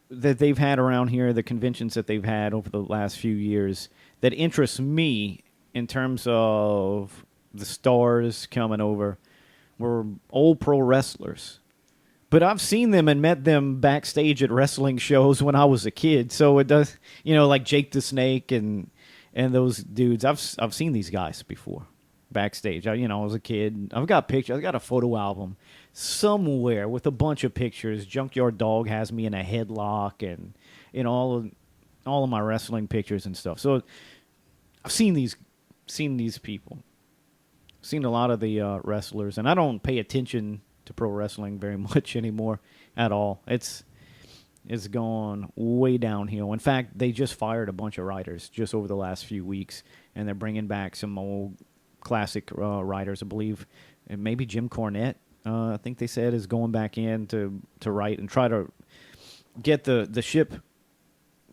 they've had around here, the conventions that they've had over the last few years that interest me in terms of the stars coming over were old pro wrestlers. But I've seen them and met them backstage at wrestling shows when I was a kid. So it does, like Jake the Snake and those dudes. I've seen these guys before backstage. I was a kid. I've got pictures. I've got a photo album somewhere with a bunch of pictures. Junkyard Dog has me in a headlock and all of my wrestling pictures and stuff. So I've seen these people. Seen a lot of the wrestlers, and I don't pay attention to pro wrestling very much anymore at all. It's gone way downhill. In fact, they just fired a bunch of writers just over the last few weeks, and they're bringing back some old classic writers, I believe, and maybe Jim Cornette. I think they said is going back in to write and try to get the ship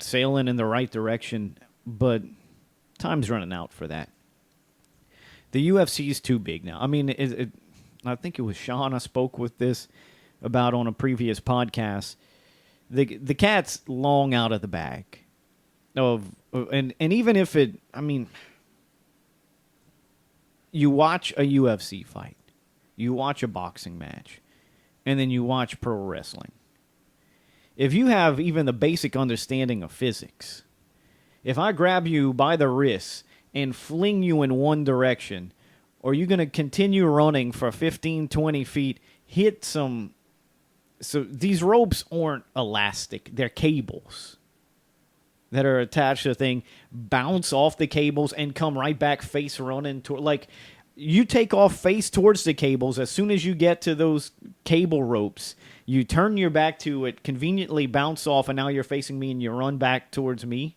sailing in the right direction, but time's running out for that. The UFC is too big now. I mean, I think it was Sean I spoke with this about on a previous podcast. The cat's long out of the bag. And even if you watch a UFC fight, you watch a boxing match, and then you watch pro wrestling. If you have even the basic understanding of physics, if I grab you by the wrists and fling you in one direction, or you're going to continue running for 15, 20 feet, hit some... So these ropes aren't elastic. They're cables that are attached to the thing, bounce off the cables, and come right back face running. Like, you take off face towards the cables. As soon as you get to those cable ropes, you turn your back to it, conveniently bounce off, and now you're facing me, and you run back towards me,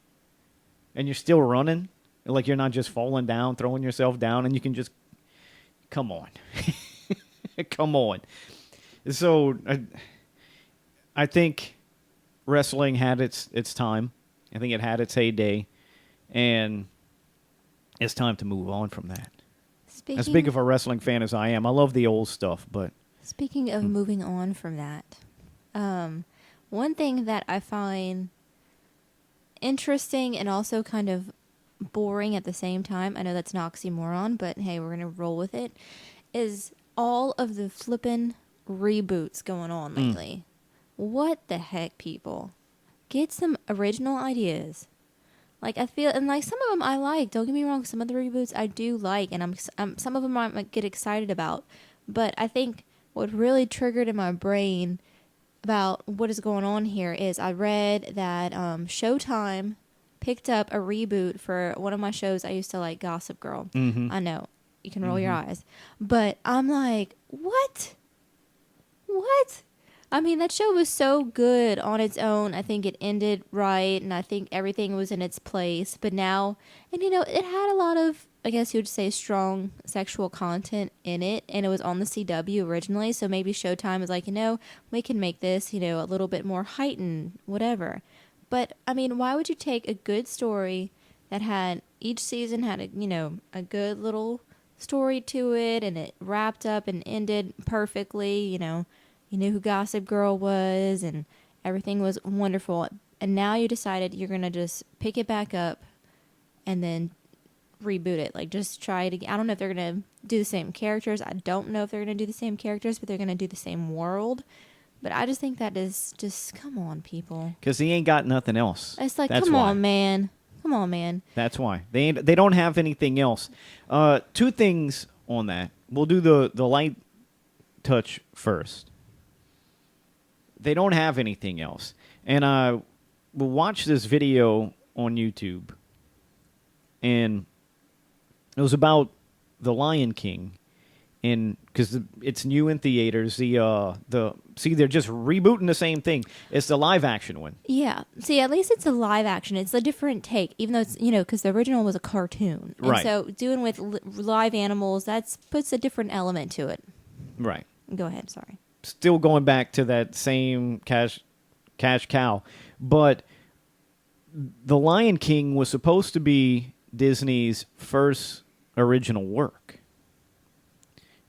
and you're still running. Like, you're not just falling down, throwing yourself down, and you can just... Come on. Come on. So, I think wrestling had its time. I think it had its heyday. And it's time to move on from that. As big of a wrestling fan as I am, I love the old stuff, but... Speaking of moving on from that, one thing that I find interesting and also kind of boring at the same time, I know that's an oxymoron, but hey, we're going to roll with it, is all of the flippin' reboots going on lately. What the heck, people? Get some original ideas. Like, I feel, and like some of them I like, don't get me wrong, some of the reboots I do like, and I'm some of them I might get excited about, but I think what really triggered in my brain about what is going on here is I read that Showtime picked up a reboot for one of my shows I used to like, Gossip Girl. I know you can roll your eyes, but I'm like, what? What? I mean, that show was so good on its own. I think it ended right, and I think everything was in its place. But now, and it had a lot of, I guess you would say, strong sexual content in it, and it was on the CW originally. So maybe Showtime was like, we can make this, a little bit more heightened, whatever. But I mean, why would you take a good story that had each season had a good little story to it, and it wrapped up and ended perfectly, You knew who Gossip Girl was, and everything was wonderful. And now you decided you're going to just pick it back up and then reboot it. Like, just try it again. I don't know if they're going to do the same characters. I don't know if they're going to do the same characters, but they're going to do the same world. But I just think that is just, come on, people. Because he ain't got nothing else. It's like, That's come why. on, man. Come on, man. That's why. They don't have anything else. Two things on that. We'll do the light touch first. They don't have anything else. And we'll watch this video on YouTube. And it was about The Lion King. And because it's new in theaters, they're just rebooting the same thing. It's the live action one. Yeah. See, at least it's a live action. It's a different take, even though it's, because the original was a cartoon. And Right. so doing with live animals, puts a different element to it. Right. Go ahead. Sorry. Still going back to that same cash cow. But The Lion King was supposed to be Disney's first original work.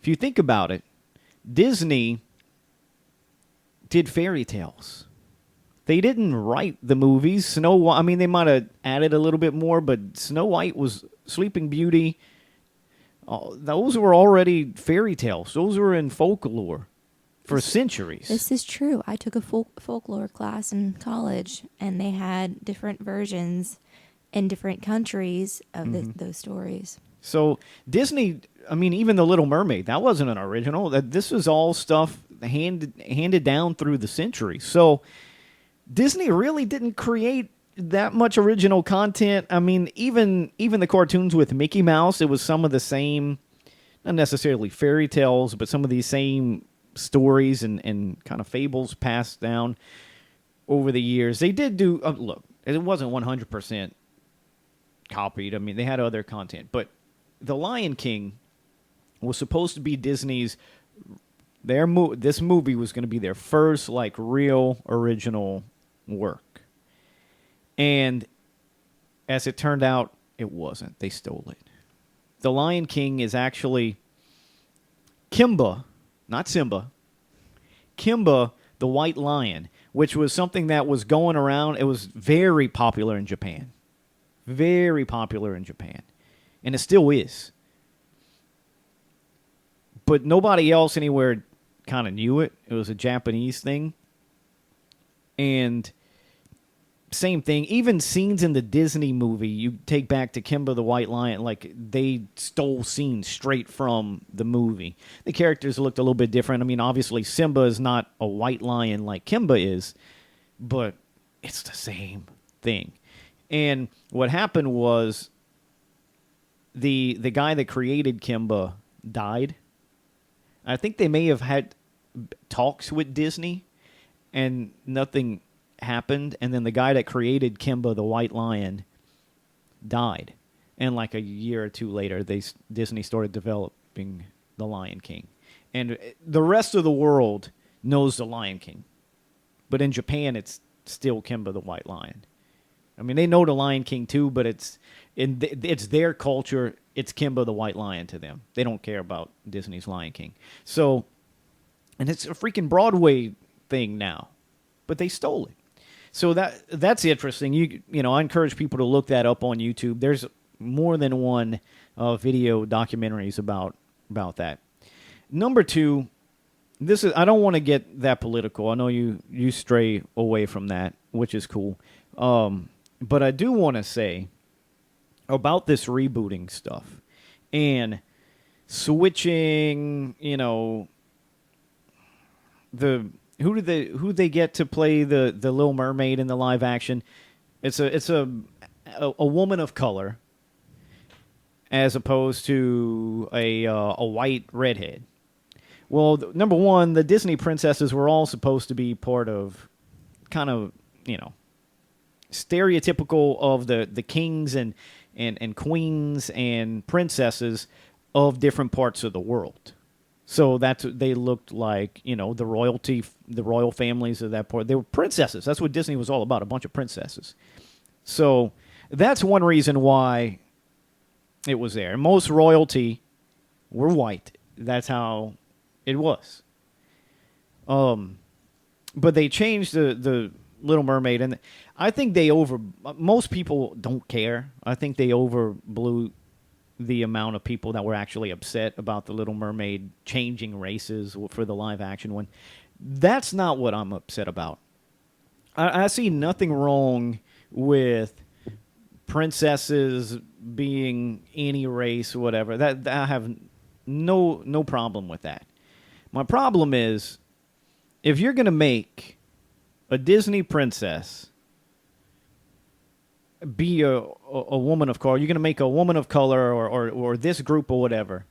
If you think about it, Disney did fairy tales. They didn't write the movies. Snow White, I mean, they might have added a little bit more, but Snow White was Sleeping Beauty. Those were already fairy tales. Those were in folklore for centuries. This is true. I took a folklore class in college, and they had different versions in different countries of those stories. So Disney, I mean, even The Little Mermaid, that wasn't an original. This was all stuff handed down through the centuries. So Disney really didn't create that much original content. I mean, even the cartoons with Mickey Mouse, it was some of the same, not necessarily fairy tales, but some of these same stories and kind of fables passed down over the years. They did do, look, it wasn't 100% copied. I mean, they had other content, but The Lion King was supposed to be Disney's, this movie was going to be their first, like, real original work. And as it turned out, it wasn't. They stole it. The Lion King is actually Kimba, not Simba. Kimba, the White Lion, which was something that was going around. It was very popular in Japan. Very popular in Japan. And it still is. But nobody else anywhere kind of knew it. It was a Japanese thing. And same thing. Even scenes in the Disney movie, you take back to Kimba the White Lion, like they stole scenes straight from the movie. The characters looked a little bit different. I mean, obviously Simba is not a white lion like Kimba is, but it's the same thing. And what happened was the guy that created Kimba died. I think they may have had talks with Disney and nothing happened. And then the guy that created Kimba the White Lion died. And like a year or two later, Disney started developing The Lion King. And the rest of the world knows The Lion King. But in Japan, it's still Kimba the White Lion. I mean, they know The Lion King too, but it's their culture. It's Kimba the White Lion to them. They don't care about Disney's Lion King. So, and it's a freaking Broadway thing now, but they stole it. So that's interesting. You know, I encourage people to look that up on YouTube. There's more than one video documentaries about that. Number two, I don't want to get that political. I know you stray away from that, which is cool. But I do want to say about this rebooting stuff and switching, you know, who they get to play the Little Mermaid in the live action. It's a a woman of color as opposed to a white redhead. Well, number one, the Disney princesses were all supposed to be part of kind of, stereotypical of the kings and queens and princesses of different parts of the world. So they looked like, the royalty, the royal families of that part. They were princesses. That's what Disney was all about, a bunch of princesses. So that's one reason why it was there. Most royalty were white. That's how it was. But they changed the Little Mermaid, and I think most people don't care. I think they overblew the amount of people that were actually upset about the Little Mermaid changing races for the live action one. That's not what I'm upset about. I see nothing wrong with princesses being any race or whatever. That I have no problem with that. My problem is if you're going to make a Disney princess be a woman of color, you're going to make a woman of color or this group or whatever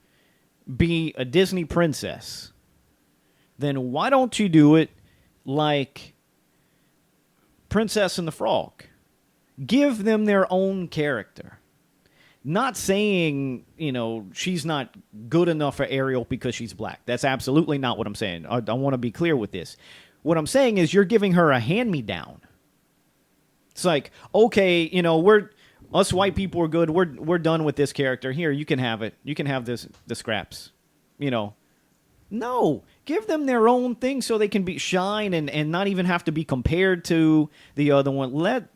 be a Disney princess, then why don't you do it like Princess and the Frog? Give them their own character. Not saying, she's not good enough for Ariel because she's black. That's absolutely not what I'm saying. I want to be clear with this. What I'm saying is you're giving her a hand-me-down. It's like, okay, us white people are good. We're done with this character. Here, you can have it. You can have the scraps. No, give them their own thing so they can shine and not even have to be compared to the other one.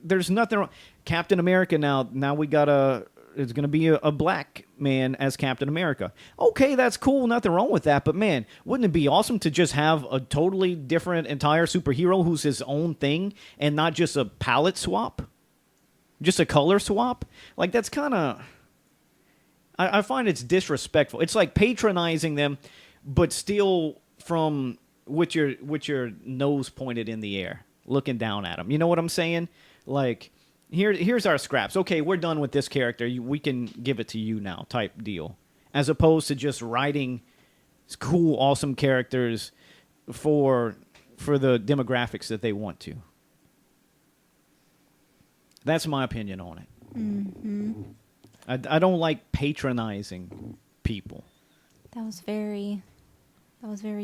There's nothing wrong. Captain America now we got it's going to be a black man as Captain America. Okay, that's cool. Nothing wrong with that. But, man, wouldn't it be awesome to just have a totally different entire superhero who's his own thing and not just a palette swap? Just a color swap? Like, that's kind of... I find it's disrespectful. It's like patronizing them, but still from with your nose pointed in the air, looking down at them. You know what I'm saying? Like... Here's our scraps. Okay, we're done with this character. We can give it to you now type deal. As opposed to just writing cool, awesome characters for the demographics that they want to. That's my opinion on it. Mm-hmm. I don't like patronizing people. That was very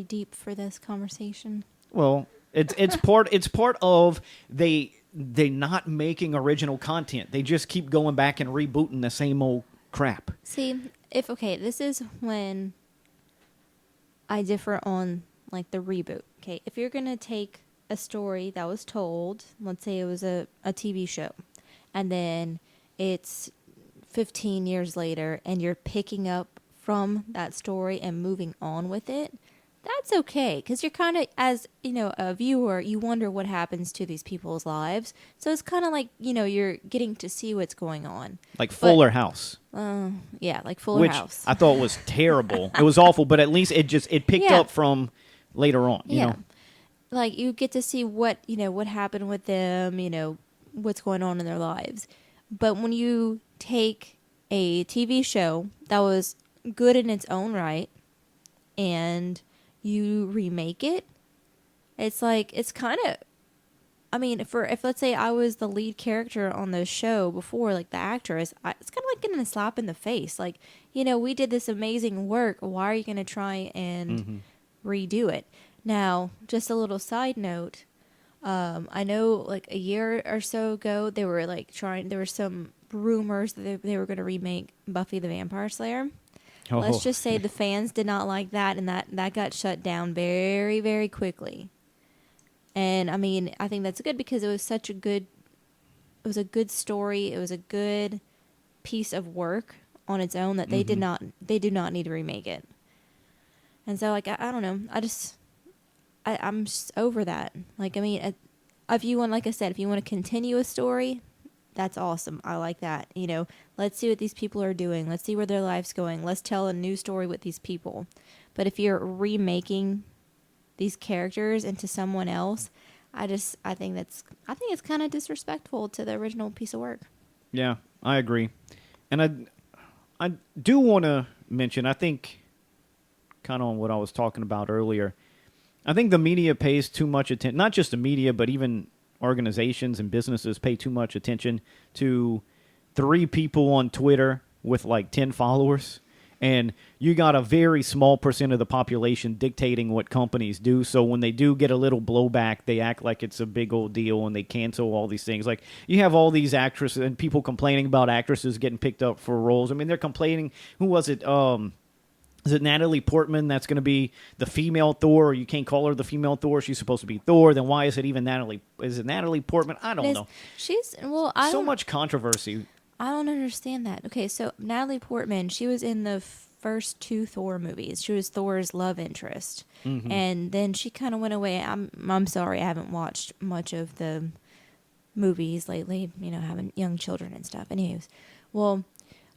deep for this conversation. Well, it's part of they not making original content. They just keep going back and rebooting the same old crap. See, this is when I differ on like the reboot. Okay, if you're going to take a story that was told, let's say it was a TV show, and then it's 15 years later and you're picking up from that story and moving on with it, that's okay, because you're kind of, as, a viewer, you wonder what happens to these people's lives. So it's kind of like, you're getting to see what's going on. Like Fuller House. Yeah, like Fuller House. I thought was terrible. It was awful, but at least it picked up from later on, you know. Like, you get to see what happened with them, what's going on in their lives. But when you take a TV show that was good in its own right and you remake it, it's like, it's kind of, if let's say I was the lead character on the show before, like the actress, it's kind of like getting a slap in the face. Like, we did this amazing work. Why are you going to try and redo it? Now, just a little side note. I know like a year or so ago, there were some rumors that they were going to remake Buffy the Vampire Slayer. Oh. Let's just say the fans did not like that, and that got shut down very, very quickly. And I think that's good because it was a good story. It was a good piece of work on its own that they do not need to remake it. And so, like, I don't know. I'm just over that. Like, if you want, like I said, if you want to continue a story, that's awesome. I like that. Let's see what these people are doing. Let's see where their life's going. Let's tell a new story with these people. But if you're remaking these characters into someone else, I think it's kind of disrespectful to the original piece of work. Yeah, I agree. And I do want to mention, I think, kind of on what I was talking about earlier, I think the media pays too much attention, not just the media, but even organizations and businesses pay too much attention to 3 people on Twitter with like 10 followers. And you got a very small percent of the population dictating what companies do. So when they do get a little blowback, they act like it's a big old deal and they cancel all these things. Like you have all these actresses and people complaining about actresses getting picked up for roles. I mean, they're complaining. Who was it? Is it Natalie Portman that's going to be the female Thor? Or you can't call her the female Thor. She's supposed to be Thor. Then why is it even Natalie? Is it Natalie Portman? I don't know. So much controversy. I don't understand that. Okay, so Natalie Portman, she was in the first 2 Thor movies. She was Thor's love interest, and then she kind of went away. I'm sorry, I haven't watched much of the movies lately. You know, having young children and stuff. Anyways, well,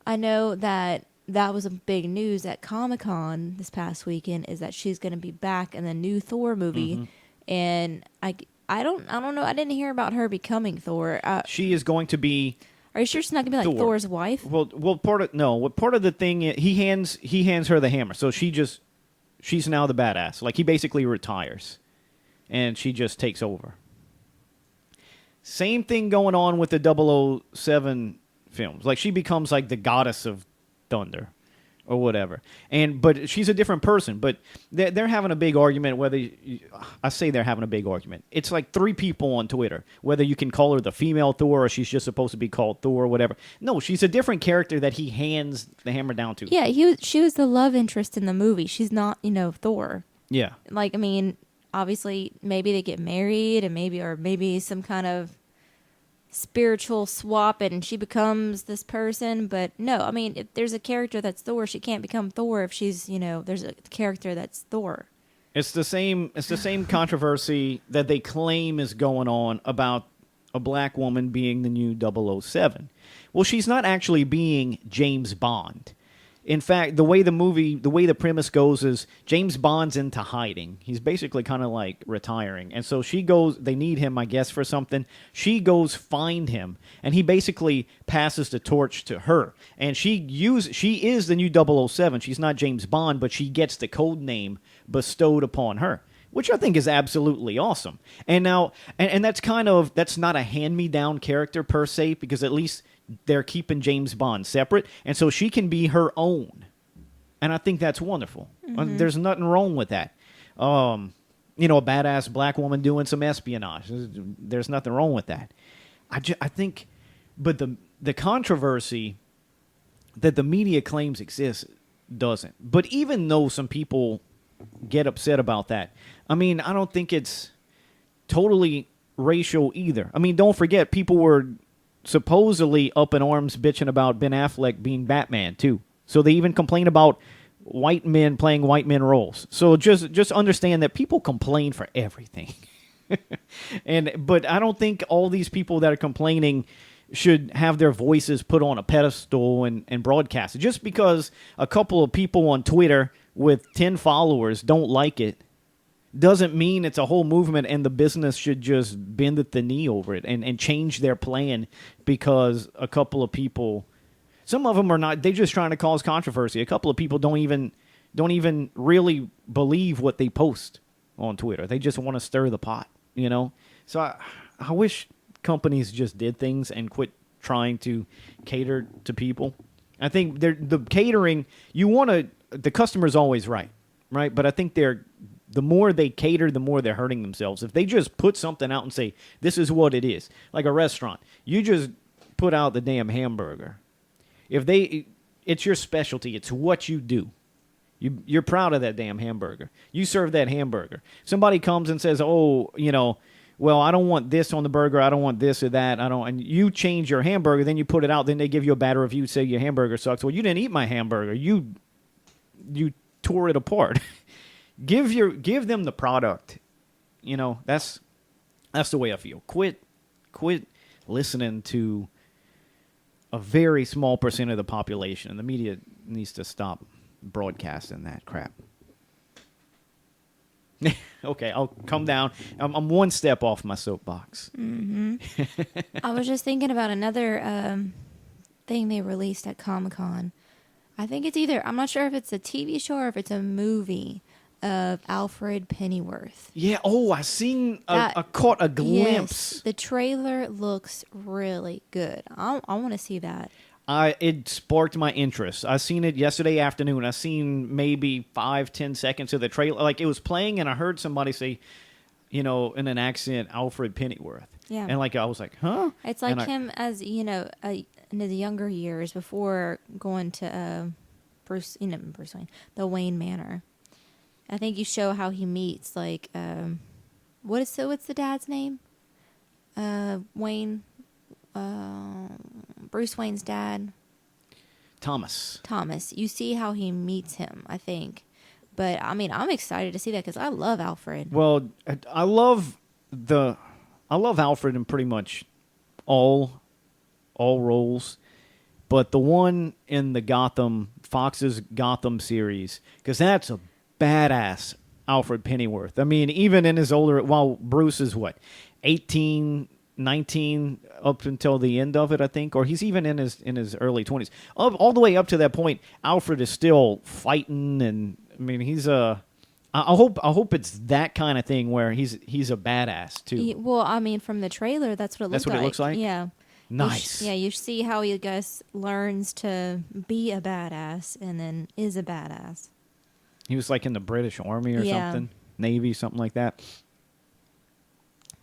I know that was a big news at Comic-Con this past weekend. Is that she's going to be back in the new Thor movie, and I don't know. I didn't hear about her becoming Thor. She is going to be. Are you sure she's not gonna be like Thor. Thor's wife? Well, part of the thing is he hands her the hammer, so she's now the badass. Like he basically retires, and she just takes over. Same thing going on with the 007 films. Like she becomes like the goddess of thunder, or whatever. But she's a different person. But they're having a big argument. I say they're having a big argument. It's like 3 people on Twitter. Whether you can call her the female Thor or she's just supposed to be called Thor or whatever. No, she's a different character that he hands the hammer down to. Yeah, she was the love interest in the movie. She's not, Thor. Yeah. Like, I mean, obviously, maybe they get married, and maybe some kind of spiritual swap and she becomes this person. But no, I mean, if there's a character that's Thor, she can't become Thor if she's, there's a character that's Thor. It's the same controversy that they claim is going on about a black woman being the new 007. Well, she's not actually being James Bond. In fact, the way the premise goes is James Bond's into hiding. He's basically kind of like retiring. And so they need him, I guess, for something. She goes find him, and he basically passes the torch to her. And she is the new 007. She's not James Bond, but she gets the code name bestowed upon her, which I think is absolutely awesome. And now, and that's not a hand-me-down character per se, because at least they're keeping James Bond separate, and so she can be her own. And I think that's wonderful. There's nothing wrong with that. A badass black woman doing some espionage. There's nothing wrong with that. I think, but the controversy that the media claims exists doesn't. But even though some people get upset about that, I mean, I don't think it's totally racial either. I mean, don't forget, people were supposedly up in arms bitching about Ben Affleck being Batman too. So they even complain about white men playing white men roles. So just understand that people complain for everything. But I don't think all these people that are complaining should have their voices put on a pedestal and broadcast. Just because a couple of people on Twitter with 10 followers don't like it doesn't mean it's a whole movement and the business should just bend at the knee over it and change their plan because a couple of people, some of them are not, they're just trying to cause controversy. A couple of people don't even really believe what they post on Twitter. They just want to stir the pot, So I wish companies just did things and quit trying to cater to people. I think the catering, the customer's always right? But I think the more they cater, the more they're hurting themselves. If they just put something out and say, this is what it is, like a restaurant, you just put out the damn hamburger. It's your specialty. It's what you do. You're proud of that damn hamburger. You serve that hamburger. Somebody comes and says, well, I don't want this on the burger. I don't want this or that. And you change your hamburger, then you put it out, then they give you a bad review, say your hamburger sucks. Well, you didn't eat my hamburger. You tore it apart. Give them the product. That's the way I feel. Quit listening to a very small percent of the population. The media needs to stop broadcasting that crap. Okay, I'll come down. I'm one step off my soapbox. I was just thinking about another thing they released at Comic-Con. I think it's either, I'm not sure if it's a TV show or if it's a movie of Alfred Pennyworth. Yeah. Oh, I caught a glimpse. Yes, the trailer looks really good. I want to see that. It sparked my interest. I seen it yesterday afternoon. I seen maybe 5-10 seconds of the trailer. Like, it was playing, and I heard somebody say, in an accent, Alfred Pennyworth. Yeah. And I was like, huh? It's like him as, in his younger years before going to Bruce Wayne, the Wayne Manor. I think you show how he meets, what's the dad's name? Wayne, Bruce Wayne's dad. Thomas. You see how he meets him, I think. But, I mean, I'm excited to see that because I love Alfred. Well, I love Alfred in pretty much all roles, but the one in the Fox's Gotham series, because that's a badass Alfred Pennyworth. I mean, even in his while Bruce is 18, 19 up until the end of it, I think, or he's even in his early 20s. All the way up to that point, Alfred is still fighting, and I mean, he's I hope it's that kind of thing where he's a badass too. Well, I mean, from the trailer, that's what it looks like. That's what it looks like? Yeah. Nice. You see how he, learns to be a badass and then is a badass. He was in the British Army or something, Navy, something like that.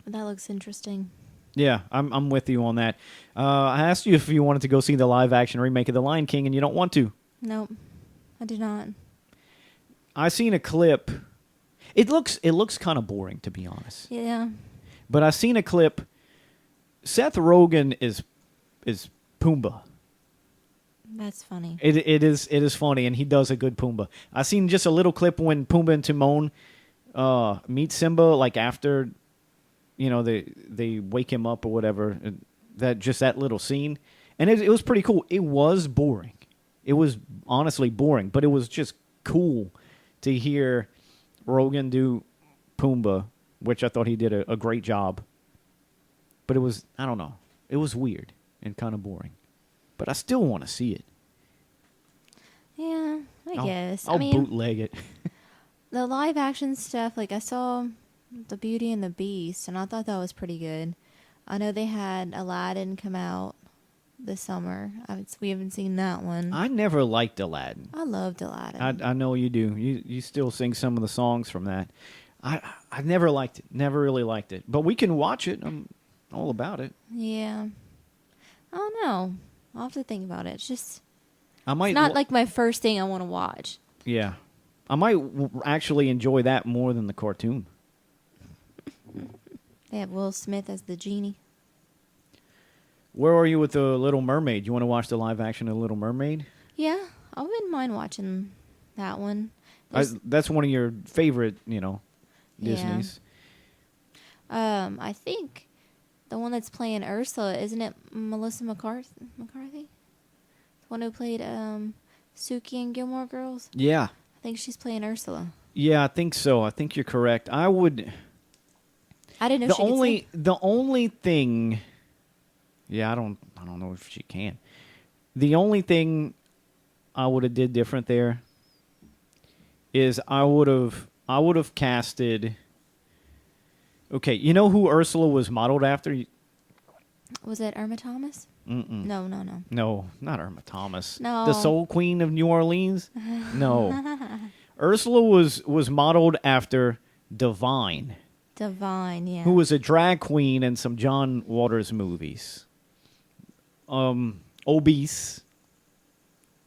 That looks interesting. Yeah, I'm with you on that. I asked you if you wanted to go see the live action remake of The Lion King, and you don't want to. Nope, I do not. I seen a clip. It looks kind of boring, to be honest. Yeah. But I seen a clip. Seth Rogen is Pumbaa. That's funny. It is funny, and he does a good Pumbaa. I seen just a little clip when Pumbaa and Timon meet Simba, after they wake him up or whatever. That little scene, and it was pretty cool. It was boring. It was honestly boring, but it was just cool to hear Rogen do Pumbaa, which I thought he did a great job. But it was, I don't know, it was weird and kind of boring. But I still want to see it. Yeah, I guess. I'll bootleg it. The live action stuff, I saw The Beauty and the Beast, and I thought that was pretty good. I know they had Aladdin come out this summer. We haven't seen that one. I never liked Aladdin. I loved Aladdin. I know you do. You still sing some of the songs from that. I never liked it. Never really liked it. But we can watch it. I'm all about it. Yeah. I don't know. I'll have to think about it. It's not my first thing I want to watch. Yeah. I might actually enjoy that more than the cartoon. They have Will Smith as the genie. Where are you with The Little Mermaid? You want to watch the live action of The Little Mermaid? Yeah, I wouldn't mind watching that one. That's one of your favorite, Disney's. I think the one that's playing Ursula, isn't it Melissa McCarthy? The one who played Suki in Gilmore Girls? Yeah. I think she's playing Ursula. Yeah, I think so. I think you're correct. I didn't know she could sing. The only thing. Yeah, I don't know if she can. The only thing I would have did different there is I would have casted. Okay, you know who Ursula was modeled after? Was it Irma Thomas? Mm-mm. No. No, not Irma Thomas. No. The Soul Queen of New Orleans? No. Ursula was modeled after Divine. Divine, yeah. Who was a drag queen in some John Waters movies. Obese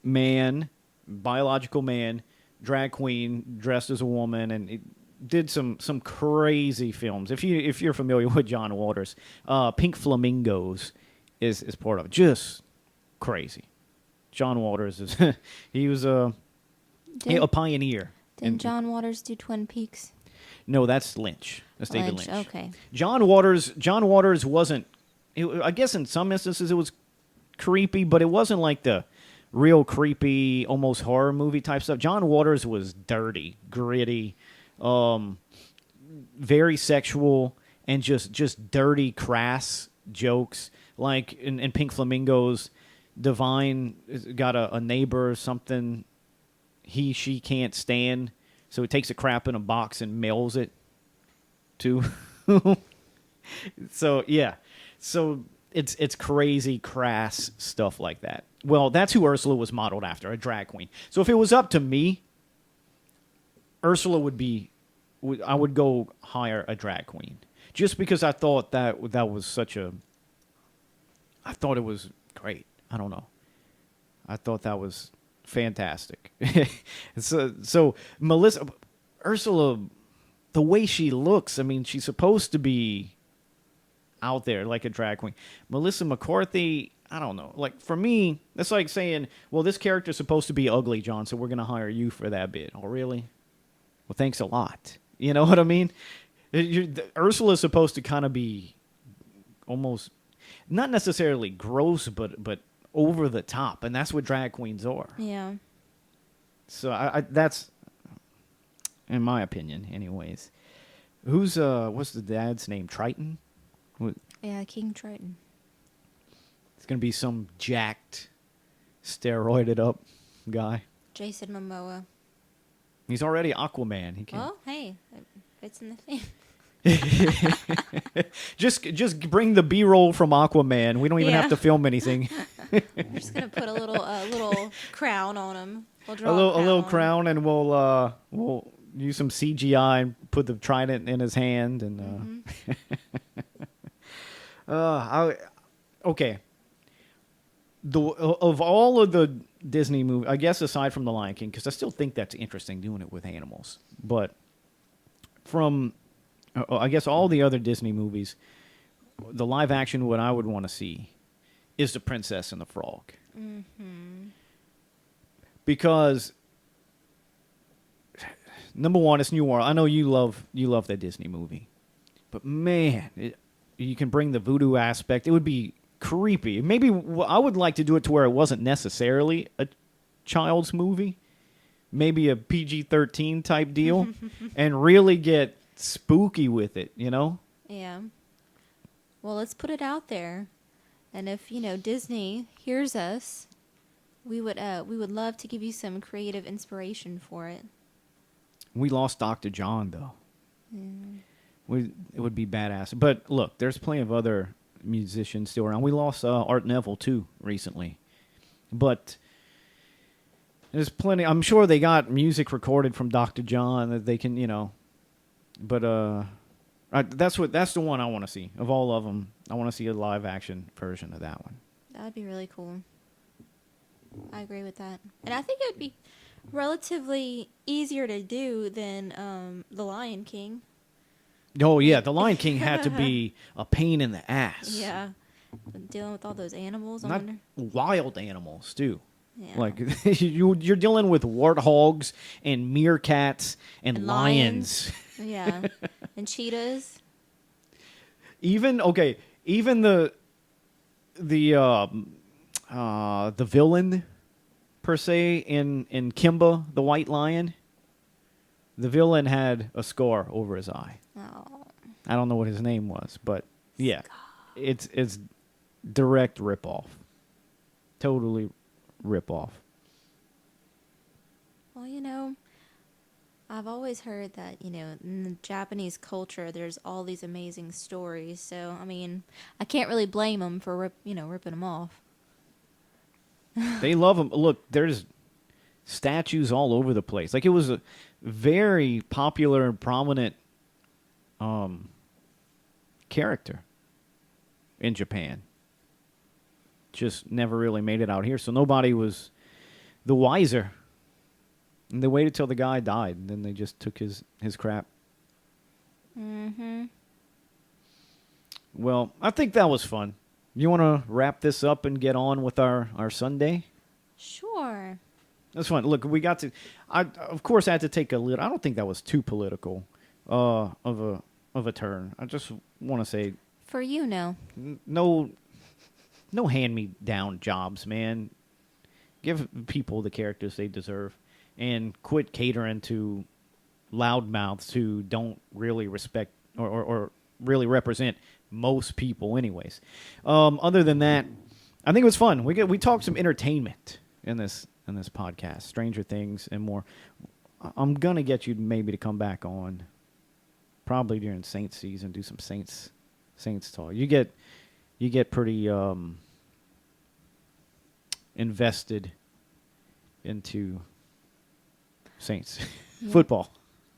man, biological man, drag queen, dressed as a woman, and it did some crazy films. If you're familiar with John Waters, Pink Flamingos is part of it. Just crazy. John Waters is he was a pioneer. Didn't John Waters do Twin Peaks? No, that's Lynch. That's David Lynch. Okay. John Waters wasn't. I guess in some instances it was creepy, but it wasn't like the real creepy, almost horror movie type stuff. John Waters was dirty, gritty, very sexual and just dirty, crass jokes. Like in Pink Flamingos, Divine got a neighbor or something she can't stand, so he takes a crap in a box and mails it to. So yeah, so it's crazy, crass stuff like that. Well, that's who Ursula was modeled after, a drag queen. So if it was up to me, Ursula I would go hire a drag queen, just because I thought that was I thought it was great. I don't know. I thought that was fantastic. So Ursula, the way she looks, I mean, she's supposed to be out there like a drag queen. Melissa McCarthy, I don't know. Like, for me, that's like saying, well, this character's supposed to be ugly, John, so we're going to hire you for that bit. Oh, really? Well, thanks a lot. You know what I mean? Ursula's supposed to kind of be almost, not necessarily gross, but over the top, and that's what drag queens are. Yeah. So that's, in my opinion, anyways. What's the dad's name? Triton? Yeah, King Triton. It's gonna be some jacked, steroided up guy. Jason Momoa. He's already Aquaman. He can. Well, hey, it fits in the theme. Just bring the B-roll from Aquaman. We don't even have to film anything. We're just gonna put a little crown on him. We'll draw a little crown, and we'll use some CGI and put the trident in his hand, and okay. Of all of the Disney movies, I guess aside from The Lion King, because I still think that's interesting doing it with animals, but from I guess all the other Disney movies, the live action, what I would want to see is The Princess and the Frog. Mm-hmm. Because number one, it's New World. I know you love that Disney movie, but man, you can bring the voodoo aspect. It would be creepy. Maybe I would like to do it to where it wasn't necessarily a child's movie, maybe a PG-13 type deal, and really get spooky with it. You know? Yeah. Well, let's put it out there, and if Disney hears us, we would love to give you some creative inspiration for it. We lost Dr. John though. It would be badass. But look, there's plenty of other musicians still around. We lost Art Neville too recently, but there's plenty. I'm sure they got music recorded from Dr. John that they can, But that's the one I want to see of all of them. I want to see a live action version of that one. That'd be really cool. I agree with that, and I think it would be relatively easier to do than The Lion King. Oh yeah, The Lion King had to be a pain in the ass. Yeah, dealing with all those animals. Not I wonder. wild animals too. Yeah. Like you're dealing with warthogs and meerkats and lions. Yeah, and cheetahs. Even the villain per se in Kimba the White Lion. The villain had a scar over his eye. Oh. I don't know what his name was, but yeah, it's direct ripoff. Totally ripoff. Well, I've always heard that, in the Japanese culture, there's all these amazing stories. So, I mean, I can't really blame them for, ripping them off. They love them. Look, there's statues all over the place. Like, it was a very popular and prominent character in Japan. Just never really made it out here, so nobody was the wiser. And they waited till the guy died, and then they just took his crap. Mm-hmm. Well, I think that was fun. You want to wrap this up and get on with our Sunday? Sure. That's fun. Look, we got to. I of course had to take a little. I don't think that was too political of a turn. I just want to say, for no. No hand-me-down jobs, man. Give people the characters they deserve, and quit catering to loudmouths who don't really respect or really represent most people, anyways. Other than that, I think it was fun. We talked some entertainment in this podcast, Stranger Things and more. I'm gonna get you maybe to come back on, probably during Saints season, do some Saints talk. You get pretty invested into Saints football.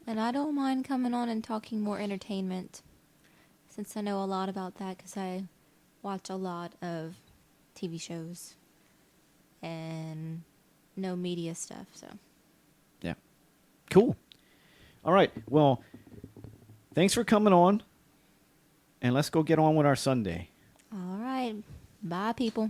And I don't mind coming on and talking more entertainment, since I know a lot about that because I watch a lot of TV shows and know media stuff. So Yeah. Cool. All right. Well, thanks for coming on. And let's go get on with our Sunday. all right, bye people.